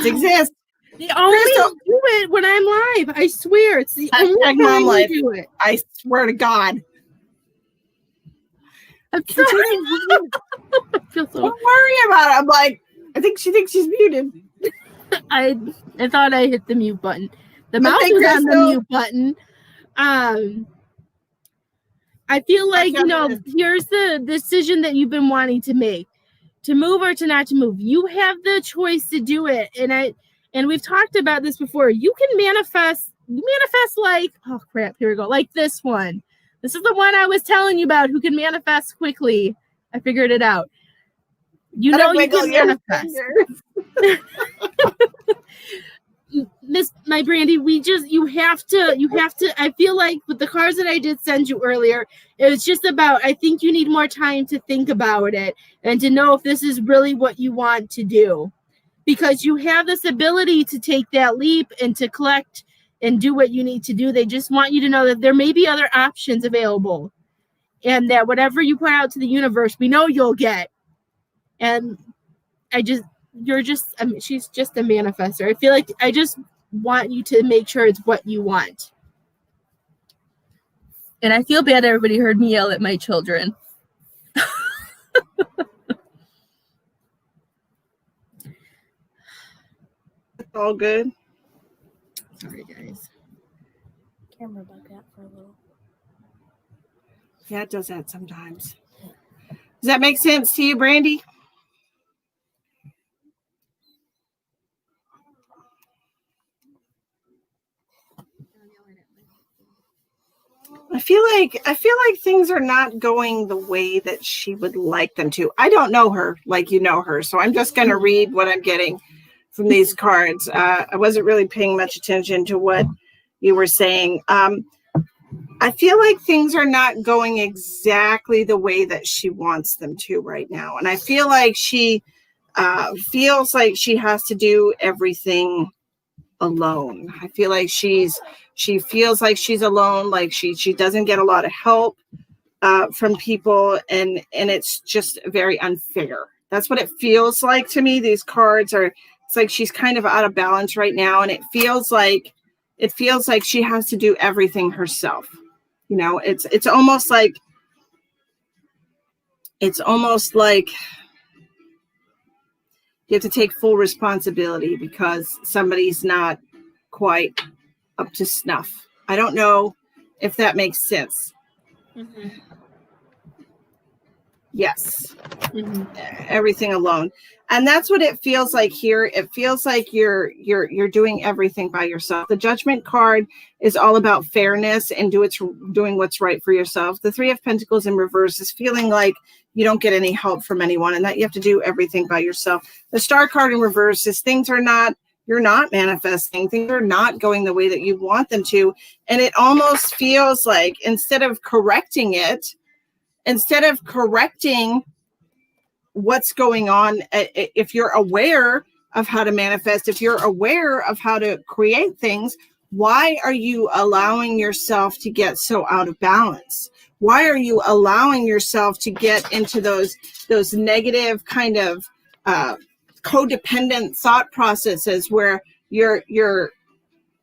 exist. They always do it when I'm live. I swear. It's the only time they do it. I swear to God. I'm sorry. I feel so. Don't worry about it. I'm like, I think she thinks she's muted. I thought I hit the mute button. The mouse was on the mute button. I feel like, here's the decision that you've been wanting to make. To move or to not to move. You have the choice to do it. And we've talked about this before. You can manifest like, oh crap, here we go. Like this one. This is the one I was telling you about who can manifest quickly. I figured it out. You know you can manifest. My Brandy, you have to, I feel like with the cards that I did send you earlier, it was just about, I think you need more time to think about it and to know if this is really what you want to do, because you have this ability to take that leap and to collect and do what you need to do. They just want you to know that there may be other options available and that whatever you put out to the universe, we know you'll get. And she's just a manifestor. I feel like I just want you to make sure it's what you want. And I feel bad everybody heard me yell at my children. It's all good. Sorry, guys. Camera bugged out for a little. Yeah, it does that sometimes. Does that make sense to you, Brandy? I feel like things are not going the way that she would like them to. I don't know her like you know her, so I'm just going to read what I'm getting from these cards. I wasn't really paying much attention to what you were saying. I feel like things are not going exactly the way that she wants them to right now, and I feel like she feels like she has to do everything alone. I feel like she feels like she's alone, like she doesn't get a lot of help from people, and it's just very unfair. That's what it feels like to me. These cards are, it's like she's kind of out of balance right now, and it feels like she has to do everything herself. You know, it's almost like you have to take full responsibility because somebody's not quite up to snuff. I don't know if that makes sense. Mm-hmm. Yes. Everything alone. And that's what it feels like here. It feels like you're doing everything by yourself. The Judgment card is all about fairness and doing what's right for yourself. The Three of Pentacles in reverse is feeling like you don't get any help from anyone and that you have to do everything by yourself. The Star card in reverse is you're not manifesting. Things are not going the way that you want them to. And it almost feels like instead of correcting what's going on, if you're aware of how to manifest, if you're aware of how to create things, why are you allowing yourself to get so out of balance? Why are you allowing yourself to get into those negative kind of codependent thought processes where you're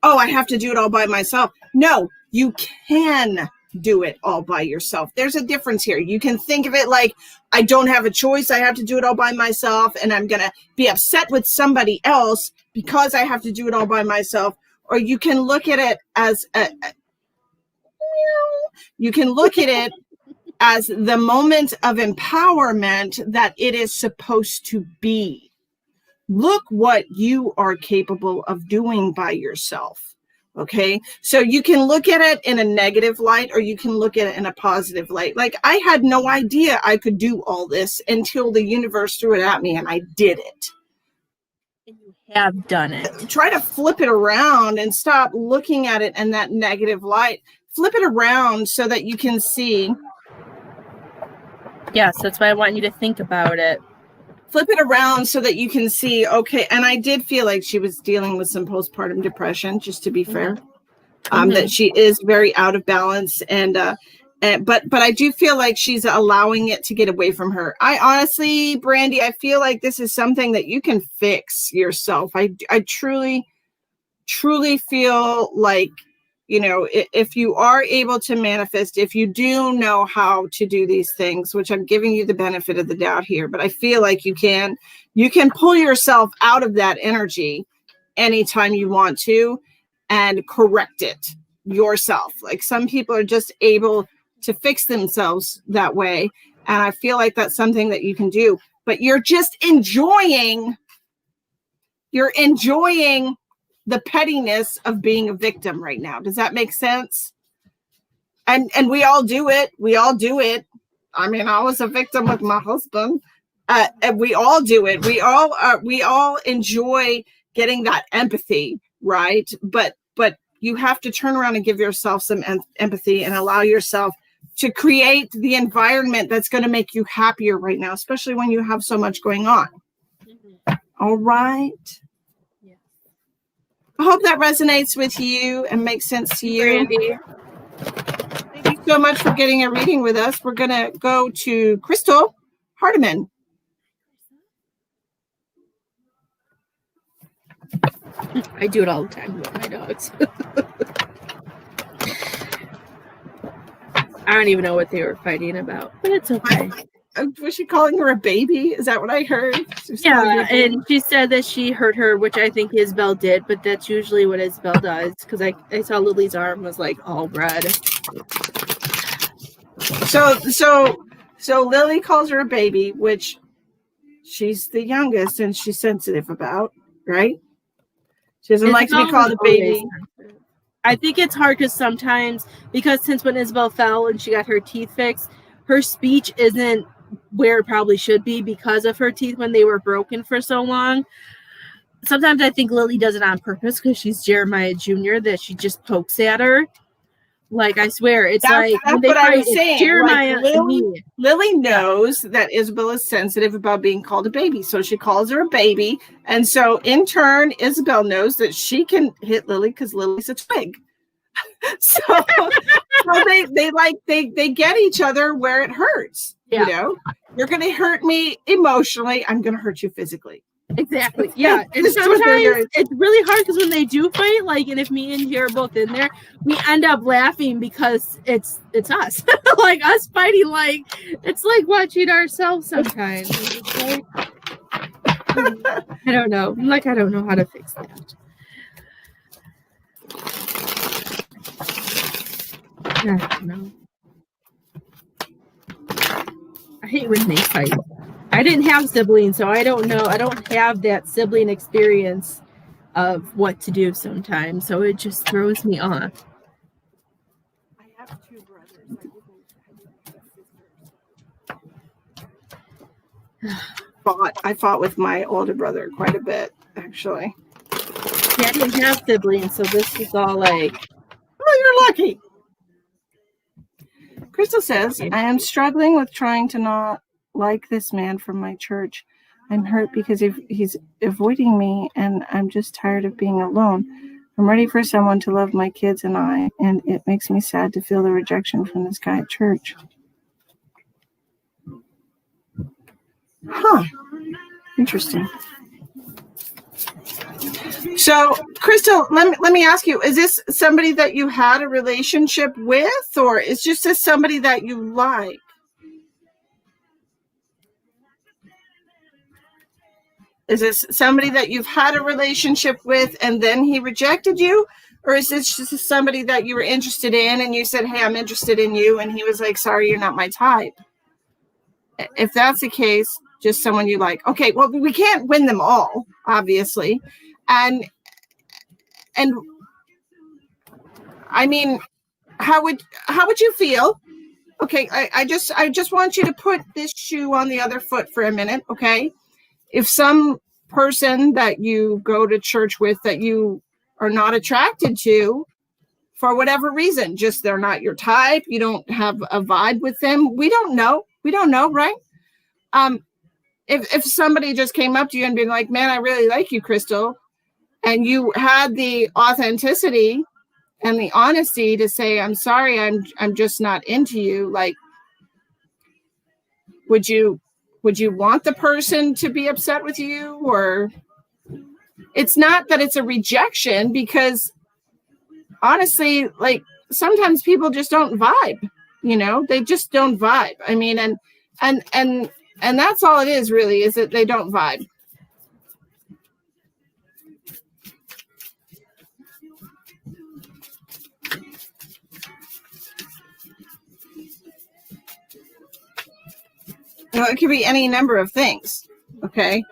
oh, I have to do it all by myself? No, you can do it all by yourself. There's a difference here. You can think of it like, I don't have a choice. I have to do it all by myself, and I'm going to be upset with somebody else because I have to do it all by myself. Or you can look at it as as the moment of empowerment that it is supposed to be. Look what you are capable of doing by yourself. Okay, so you can look at it in a negative light or you can look at it in a positive light. Like, I had no idea I could do all this until the universe threw it at me and I did it. And you have done it. Try to flip it around and stop looking at it in that negative light. Flip it around so that you can see. Yes, that's why I want you to think about it. Flip it around so that you can see, okay, and I did feel like she was dealing with some postpartum depression, just to be fair. That she is very out of balance, but I do feel like she's allowing it to get away from her. I honestly, Brandy, I feel like this is something that you can fix yourself. I truly feel like, you know, if you are able to manifest, if you do know how to do these things, which I'm giving you the benefit of the doubt here, but I feel like you can pull yourself out of that energy anytime you want to and correct it yourself. Like, some people are just able to fix themselves that way. And I feel like that's something that you can do, but you're just enjoying the pettiness of being a victim right now. Does that make sense? And we all do it. We all do it. I mean, I was a victim with my husband. And we all do it. We all enjoy getting that empathy, right? But you have to turn around and give yourself some empathy and allow yourself to create the environment that's going to make you happier right now, especially when you have so much going on. All right. I hope that resonates with you and makes sense to you. Brandy. Thank you so much for getting a reading with us. We're going to go to Crystal Hardiman. I do it all the time with my dogs. I don't even know what they were fighting about, but it's okay. Was she calling her a baby? Is that what I heard? Yeah, and she said that she hurt her, which I think Isabel did, but that's usually what Isabel does, because I saw Lily's arm was like all red. So Lily calls her a baby, which she's the youngest and she's sensitive about, right? She doesn't like to be called a baby. I think it's hard because since when Isabel fell and she got her teeth fixed, her speech isn't where it probably should be because of her teeth when they were broken for so long. Sometimes I think Lily does it on purpose because she's Jeremiah Jr., that she just pokes at her. Like, I swear, it's that's what I was saying. Jeremiah, like Lily knows that Isabel is sensitive about being called a baby, so she calls her a baby. And so in turn, Isabel knows that she can hit Lily because Lily's a twig. so they get each other where it hurts. Yeah. You know, you're going to hurt me emotionally. I'm going to hurt you physically. Exactly. Yeah. And sometimes it's really hard because when they do fight, like, and if me and you are both in there, we end up laughing because it's us. Like, us fighting, like, it's like watching ourselves sometimes. Like, I don't know. Like, I don't know how to fix that. I don't know. I hate when they fight. I didn't have siblings, so I don't know. I don't have that sibling experience of what to do sometimes, so it just throws me off. I have 2 brothers. I didn't have sisters. I fought with my older brother quite a bit, actually. Yeah, I didn't have siblings, so this is all like... Oh, you're lucky. Crystal says, I am struggling with trying to not like this man from my church. I'm hurt because he's avoiding me, and I'm just tired of being alone. I'm ready for someone to love my kids and I, and it makes me sad to feel the rejection from this guy at church. Huh. Interesting. So, Crystal, let me ask you, is this somebody that you had a relationship with, or is just this somebody that you like? Is this somebody that you've had a relationship with and then he rejected you? Or is this just somebody that you were interested in and you said, hey, I'm interested in you, and he was like, sorry, you're not my type? If that's the case, just someone you like. Okay, well, we can't win them all, obviously. And I mean, how would you feel? Okay, I just want you to put this shoe on the other foot for a minute, okay? If some person that you go to church with that you are not attracted to for whatever reason, just they're not your type, you don't have a vibe with them, we don't know, right? If somebody just came up to you and be like, man, I really like you, Crystal, and you had the authenticity and the honesty to say, I'm sorry, I'm just not into you, like, would you want the person to be upset with you? Or it's not that it's a rejection, because honestly, like, sometimes people just don't vibe, they just don't vibe. I mean, and that's all it is, really, is that they don't vibe. It could be any number of things, okay?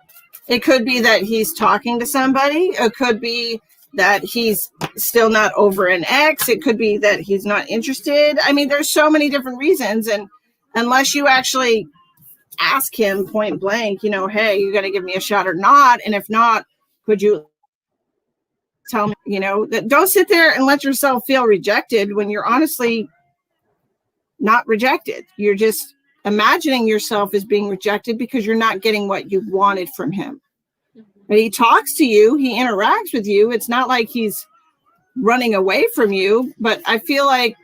It could be that he's talking to somebody. It could be that he's still not over an ex. It could be that he's not interested. I mean, there's so many different reasons, and unless you actually ask him point blank, hey, you're going to give me a shot or not? And if not, could you tell me, that don't sit there and let yourself feel rejected when you're honestly not rejected. You're just imagining yourself as being rejected because you're not getting what you wanted from him. But he talks to you, he interacts with you. It's not like he's running away from you, but I feel like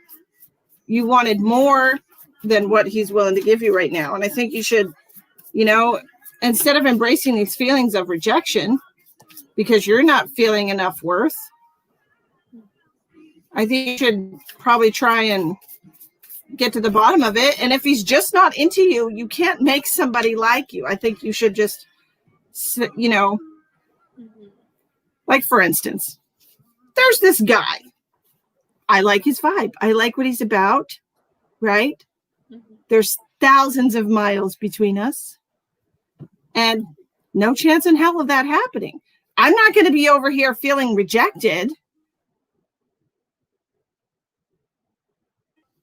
you wanted more than what he's willing to give you right now. And I think you should, instead of embracing these feelings of rejection because you're not feeling enough worth, I think you should probably try and get to the bottom of it. And if he's just not into you, you can't make somebody like you. I think you should just, like, for instance, there's this guy. I like his vibe. I like what he's about, right? Mm-hmm. There's thousands of miles between us and no chance in hell of that happening. I'm not going to be over here feeling rejected.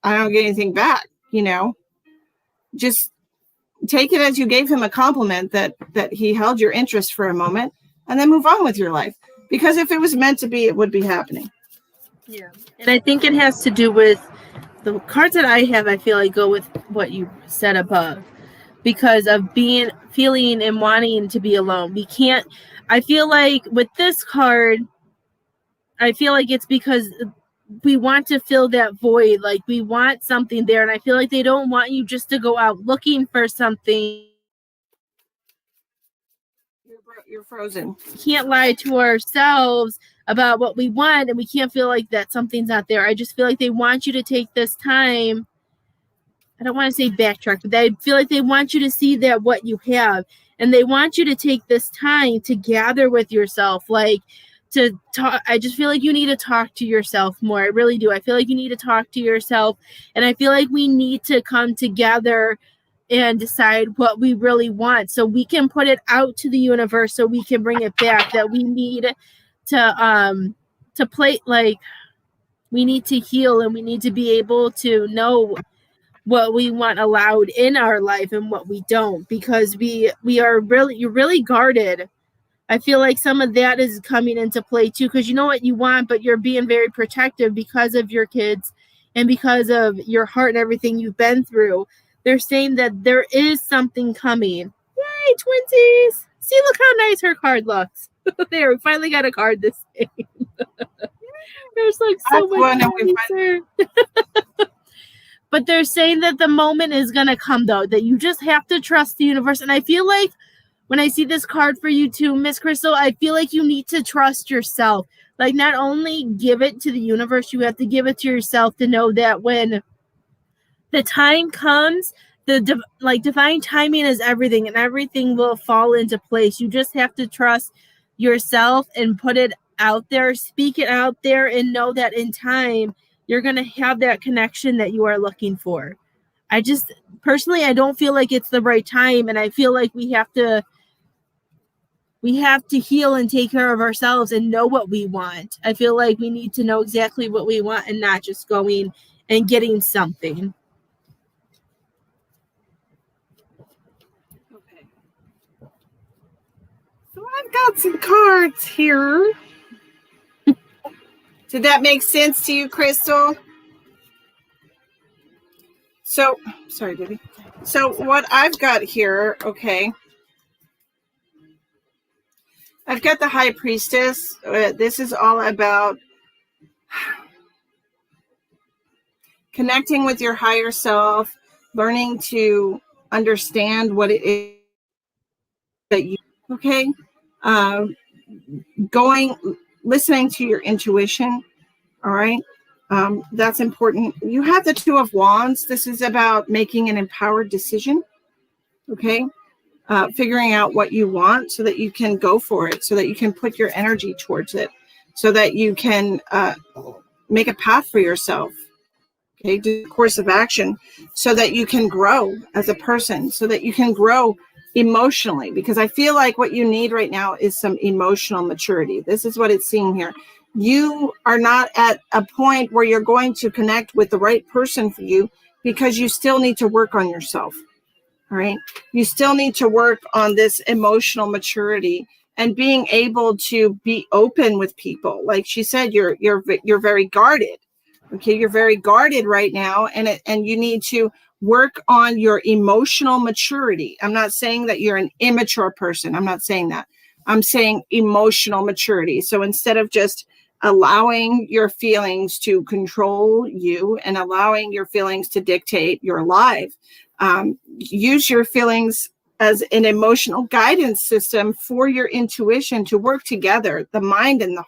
I don't get anything back, just take it as you gave him a compliment that he held your interest for a moment, and then move on with your life. Because if it was meant to be, it would be happening. Yeah. And I think it has to do with the cards that I have. I feel like go with what you said above, because of feeling and wanting to be alone. I feel like with this card, I feel like it's because we want to fill that void. Like, we want something there. And I feel like they don't want you just to go out looking for something. You're frozen. We can't lie to ourselves about what we want, and we can't feel like that something's not there. I just feel like they want you to take this time. I don't want to say backtrack, but I feel like they want you to see that what you have, and they want you to take this time to gather with yourself, like to talk. I just feel like you need to talk to yourself more. I really do. I feel like you need to talk to yourself, and I feel like we need to come together and decide what we really want, so we can put it out to the universe, so we can bring it back. That we need to play, like, we need to heal, and we need to be able to know what we want allowed in our life and what we don't, because you're really guarded. I feel like some of that is coming into play too, because you know what you want, but you're being very protective because of your kids and because of your heart and everything you've been through. They're saying that there is something coming. Yay, twinsies! See, look how nice her card looks. There, we finally got a card this day. There's like so much nicer. But they're saying that the moment is going to come, though, that you just have to trust the universe. And I feel like when I see this card for you too, Miss Crystal, I feel like you need to trust yourself. Like, not only give it to the universe, you have to give it to yourself to know that when the time comes, divine timing is everything, and everything will fall into place. You just have to trust yourself and put it out there, speak it out there, and know that in time you're going to have that connection that you are looking for. I just personally, I don't feel like it's the right time, and I feel like we have to heal and take care of ourselves and know what we want. I feel like we need to know exactly what we want and not just going and getting something. Okay. So I've got some cards here. Did that make sense to you, Crystal? So, sorry, Debbie. So what I've got here, okay, I've got the High Priestess. This is all about connecting with your higher self, learning to understand what it is that you, okay, listening to your intuition, all right? That's important. You have the Two of Wands. This is about making an empowered decision, okay? Figuring out what you want so that you can go for it, so that you can put your energy towards it, so that you can make a path for yourself, okay? Do a course of action so that you can grow as a person, so that you can grow emotionally, because I feel like what you need right now is some emotional maturity. This is what it's seeing here. You are not at a point where you're going to connect with the right person for you, because you still need to work on yourself. All right. You still need to work on this emotional maturity and being able to be open with people. Like she said, you're very guarded. Okay. You're very guarded right now. And you need to work on your emotional maturity. I'm not saying that you're an immature person. I'm not saying that. I'm saying emotional maturity. So instead of just allowing your feelings to control you and allowing your feelings to dictate your life, use your feelings as an emotional guidance system for your intuition to work together. The mind and the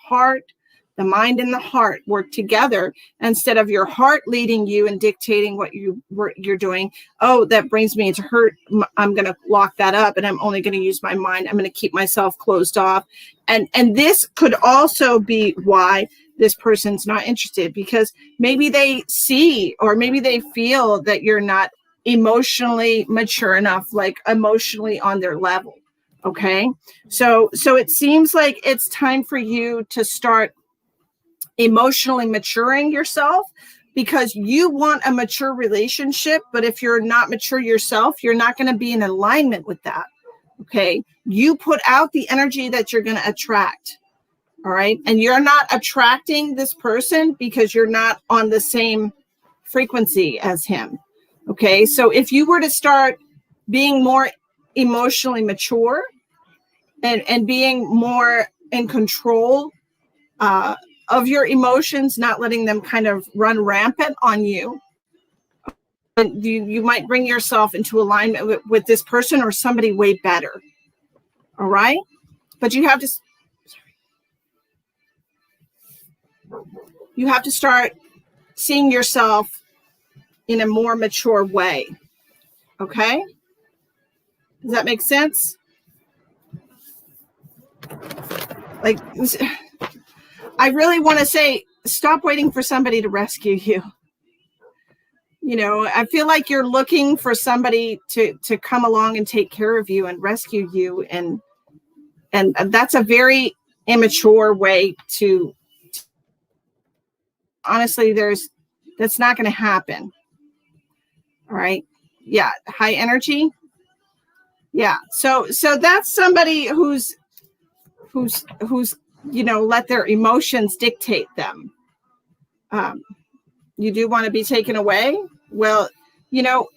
heart work together, instead of your heart leading you and dictating what you're doing. Oh, that brings me into hurt. I'm going to lock that up, and I'm only going to use my mind. I'm going to keep myself closed off. And this could also be why this person's not interested, because maybe they see, or maybe they feel that you're not emotionally mature enough, like emotionally on their level. Okay. So it seems like it's time for you to start emotionally maturing yourself, because you want a mature relationship. But if you're not mature yourself, you're not going to be in alignment with that. Okay. You put out the energy that you're going to attract. All right. And you're not attracting this person because you're not on the same frequency as him. Okay. So if you were to start being more emotionally mature and being more in control of your emotions, not letting them kind of run rampant on you, you might bring yourself into alignment with this person or somebody way better. All right. But you have to start seeing yourself in a more mature way. Okay. Does that make sense? Like, I really want to say, stop waiting for somebody to rescue you. I feel like you're looking for somebody to come along and take care of you and rescue you. And that's a very immature way to honestly, that's not going to happen. All right. Yeah. High energy. Yeah. So that's somebody who's let their emotions dictate them. You do want to be taken away. Well, people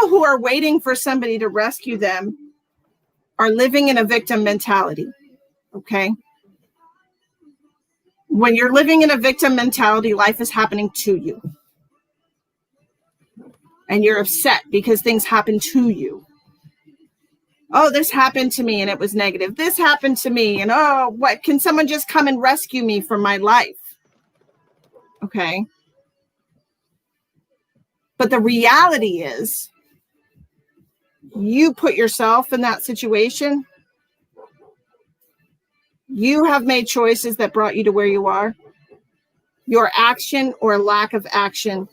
who are waiting for somebody to rescue them are living in a victim mentality. Okay. When you're living in a victim mentality, life is happening to you. And you're upset because things happen to you. Oh, this happened to me and it was negative. This happened to me. And what can someone just come and rescue me from my life? Okay. But the reality is, you put yourself in that situation. You have made choices that brought you to where you are. Your action or lack of action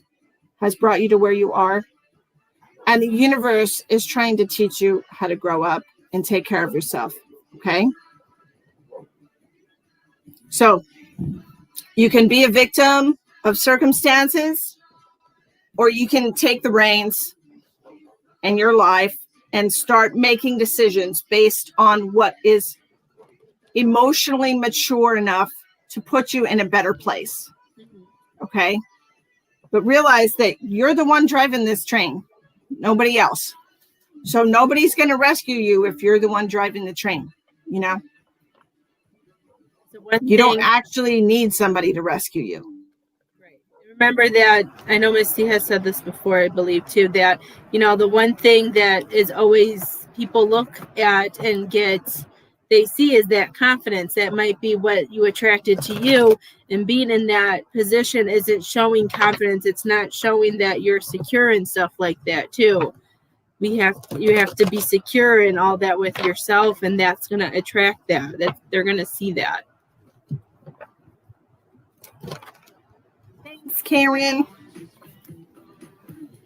has brought you to where you are. And the universe is trying to teach you how to grow up and take care of yourself. Okay? So you can be a victim of circumstances, or you can take the reins in your life and start making decisions based on what is emotionally mature enough to put you in a better place. Okay? But realize that you're the one driving this train, nobody else. So nobody's going to rescue you if you're the one driving the train, So you don't actually need somebody to rescue you. Right. Remember that, I know Misty has said this before, I believe too, that, the one thing that is always people look at and they see is that confidence. That might be what you attracted to you, and being in that position isn't showing confidence. It's not showing that you're secure and stuff like that too. You have to be secure in all that with yourself, and that's going to attract that they're going to see that. Thanks, Karen.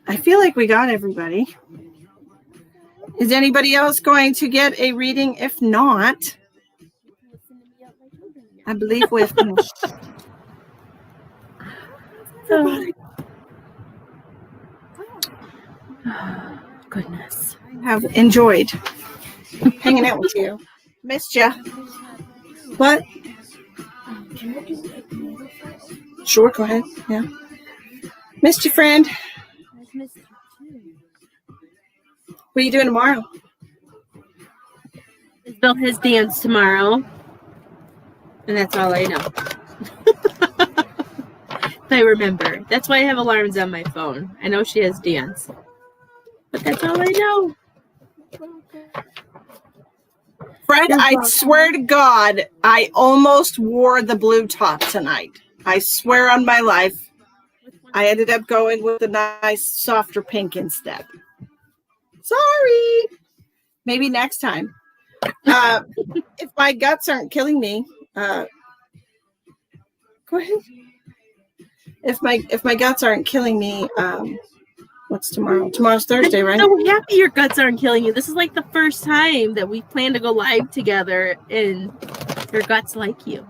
I feel like we got everybody. Is anybody else going to get a reading? If not, I believe we've finished. Goodness. Have enjoyed hanging out with you. Missed you. What? Sure, go ahead. Yeah. Missed you, friend. What are you doing tomorrow? Bill has dance tomorrow. And that's all I know. If I remember. That's why I have alarms on my phone. I know she has dance. But that's all I know. Fred, I swear to God, I almost wore the blue top tonight. I swear on my life. I ended up going with a nice, softer pink instead. Sorry. Maybe next time. If my guts aren't killing me, go ahead. If my guts aren't killing me, what's tomorrow? Tomorrow's Thursday, right? I'm so happy your guts aren't killing you. This is like the first time that we plan to go live together, and your guts like you.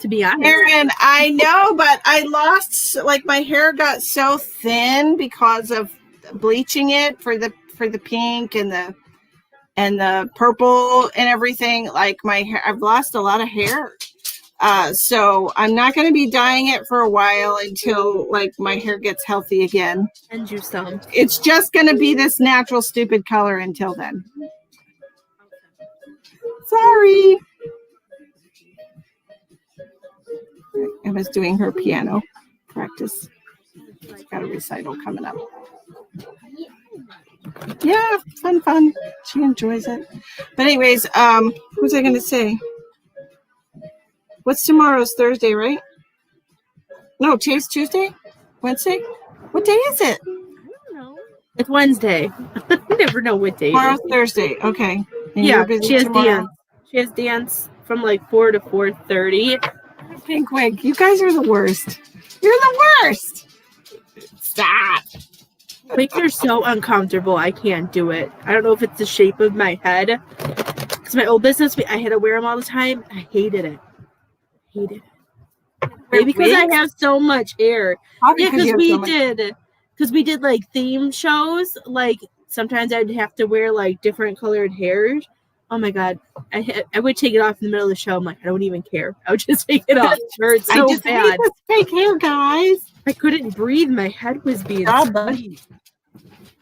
To be honest, Aaron, I know, but I lost, my hair got so thin because of bleaching it for the pink and the purple and everything. My hair, I've lost a lot of hair. So I'm not going to be dyeing it for a while until my hair gets healthy again. And you some. It's just going to be this natural stupid color until then. Sorry. I was doing her piano practice. She's got a recital coming up. Yeah, fun. She enjoys it. But anyways, what was I going to say? What's tomorrow's Thursday, right? No, today's Tuesday? Wednesday? What day is it? I don't know. It's Wednesday. I never know what day. Tomorrow's Thursday. Okay. And yeah, she has tomorrow? dance. She has dance from 4 to 4:30. Pink wig. You guys are the worst. You're the worst. Stop. Wigs are so uncomfortable. I can't do it. I don't know if it's the shape of my head. Because my old business, I had to wear them all the time. I hated it. Maybe because I have so much hair. Probably Yeah, because we did like theme shows. Like sometimes I'd have to wear like different colored hairs. Oh my god, I would take it off in the middle of the show. I'm like, I don't even care. I would just take it off. It's so I just bad. hate this fake hair, guys. I couldn't breathe. My head was being squeezed.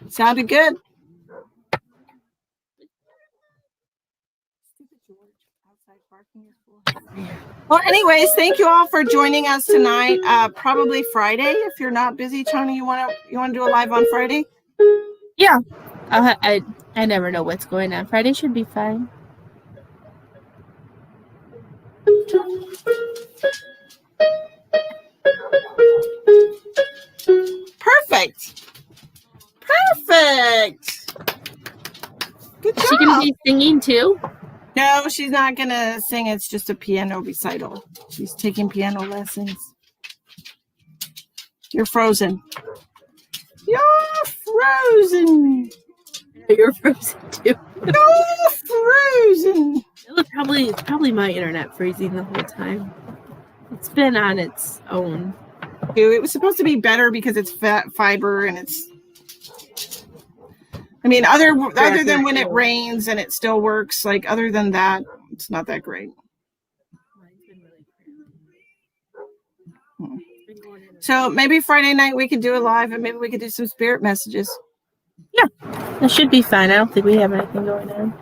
Sounded good. Well, anyways, thank you all for joining us tonight. Probably Friday, if you're not busy. Tony, you want to do a live on Friday? Yeah. I never know what's going on. Friday should be fine. Perfect. Good job. Is she gonna be singing too? No, she's not gonna sing. It's just a piano recital. She's taking piano lessons. You're frozen. You're frozen. You're frozen too. You're frozen. It's probably my internet freezing the whole time. It's been on its own. It was supposed to be better because it's fat fiber and it's. I mean, other than when it rains and it still works. Like other than that, it's not that great. So maybe Friday night we could do a live and maybe we could do some spirit messages. Yeah, that should be fine. I don't think we have anything going on.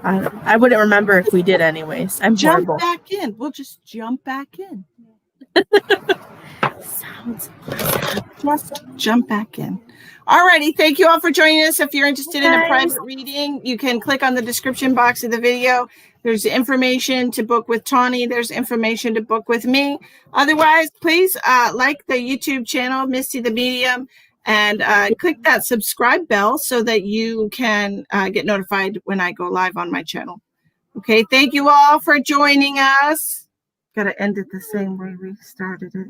I wouldn't remember if we did anyways. I'm jump horrible. Back in. We'll just jump back in. Sounds just jump back in. Alrighty, thank you all for joining us. If you're interested in a private reading, you can click on the description box of the video. There's information to book with Tawny. There's information to book with me. Otherwise, please like the YouTube channel, Misty the Medium, and click that subscribe bell so that you can get notified when I go live on my channel. Okay, thank you all for joining us. Got to end it the same way we started it.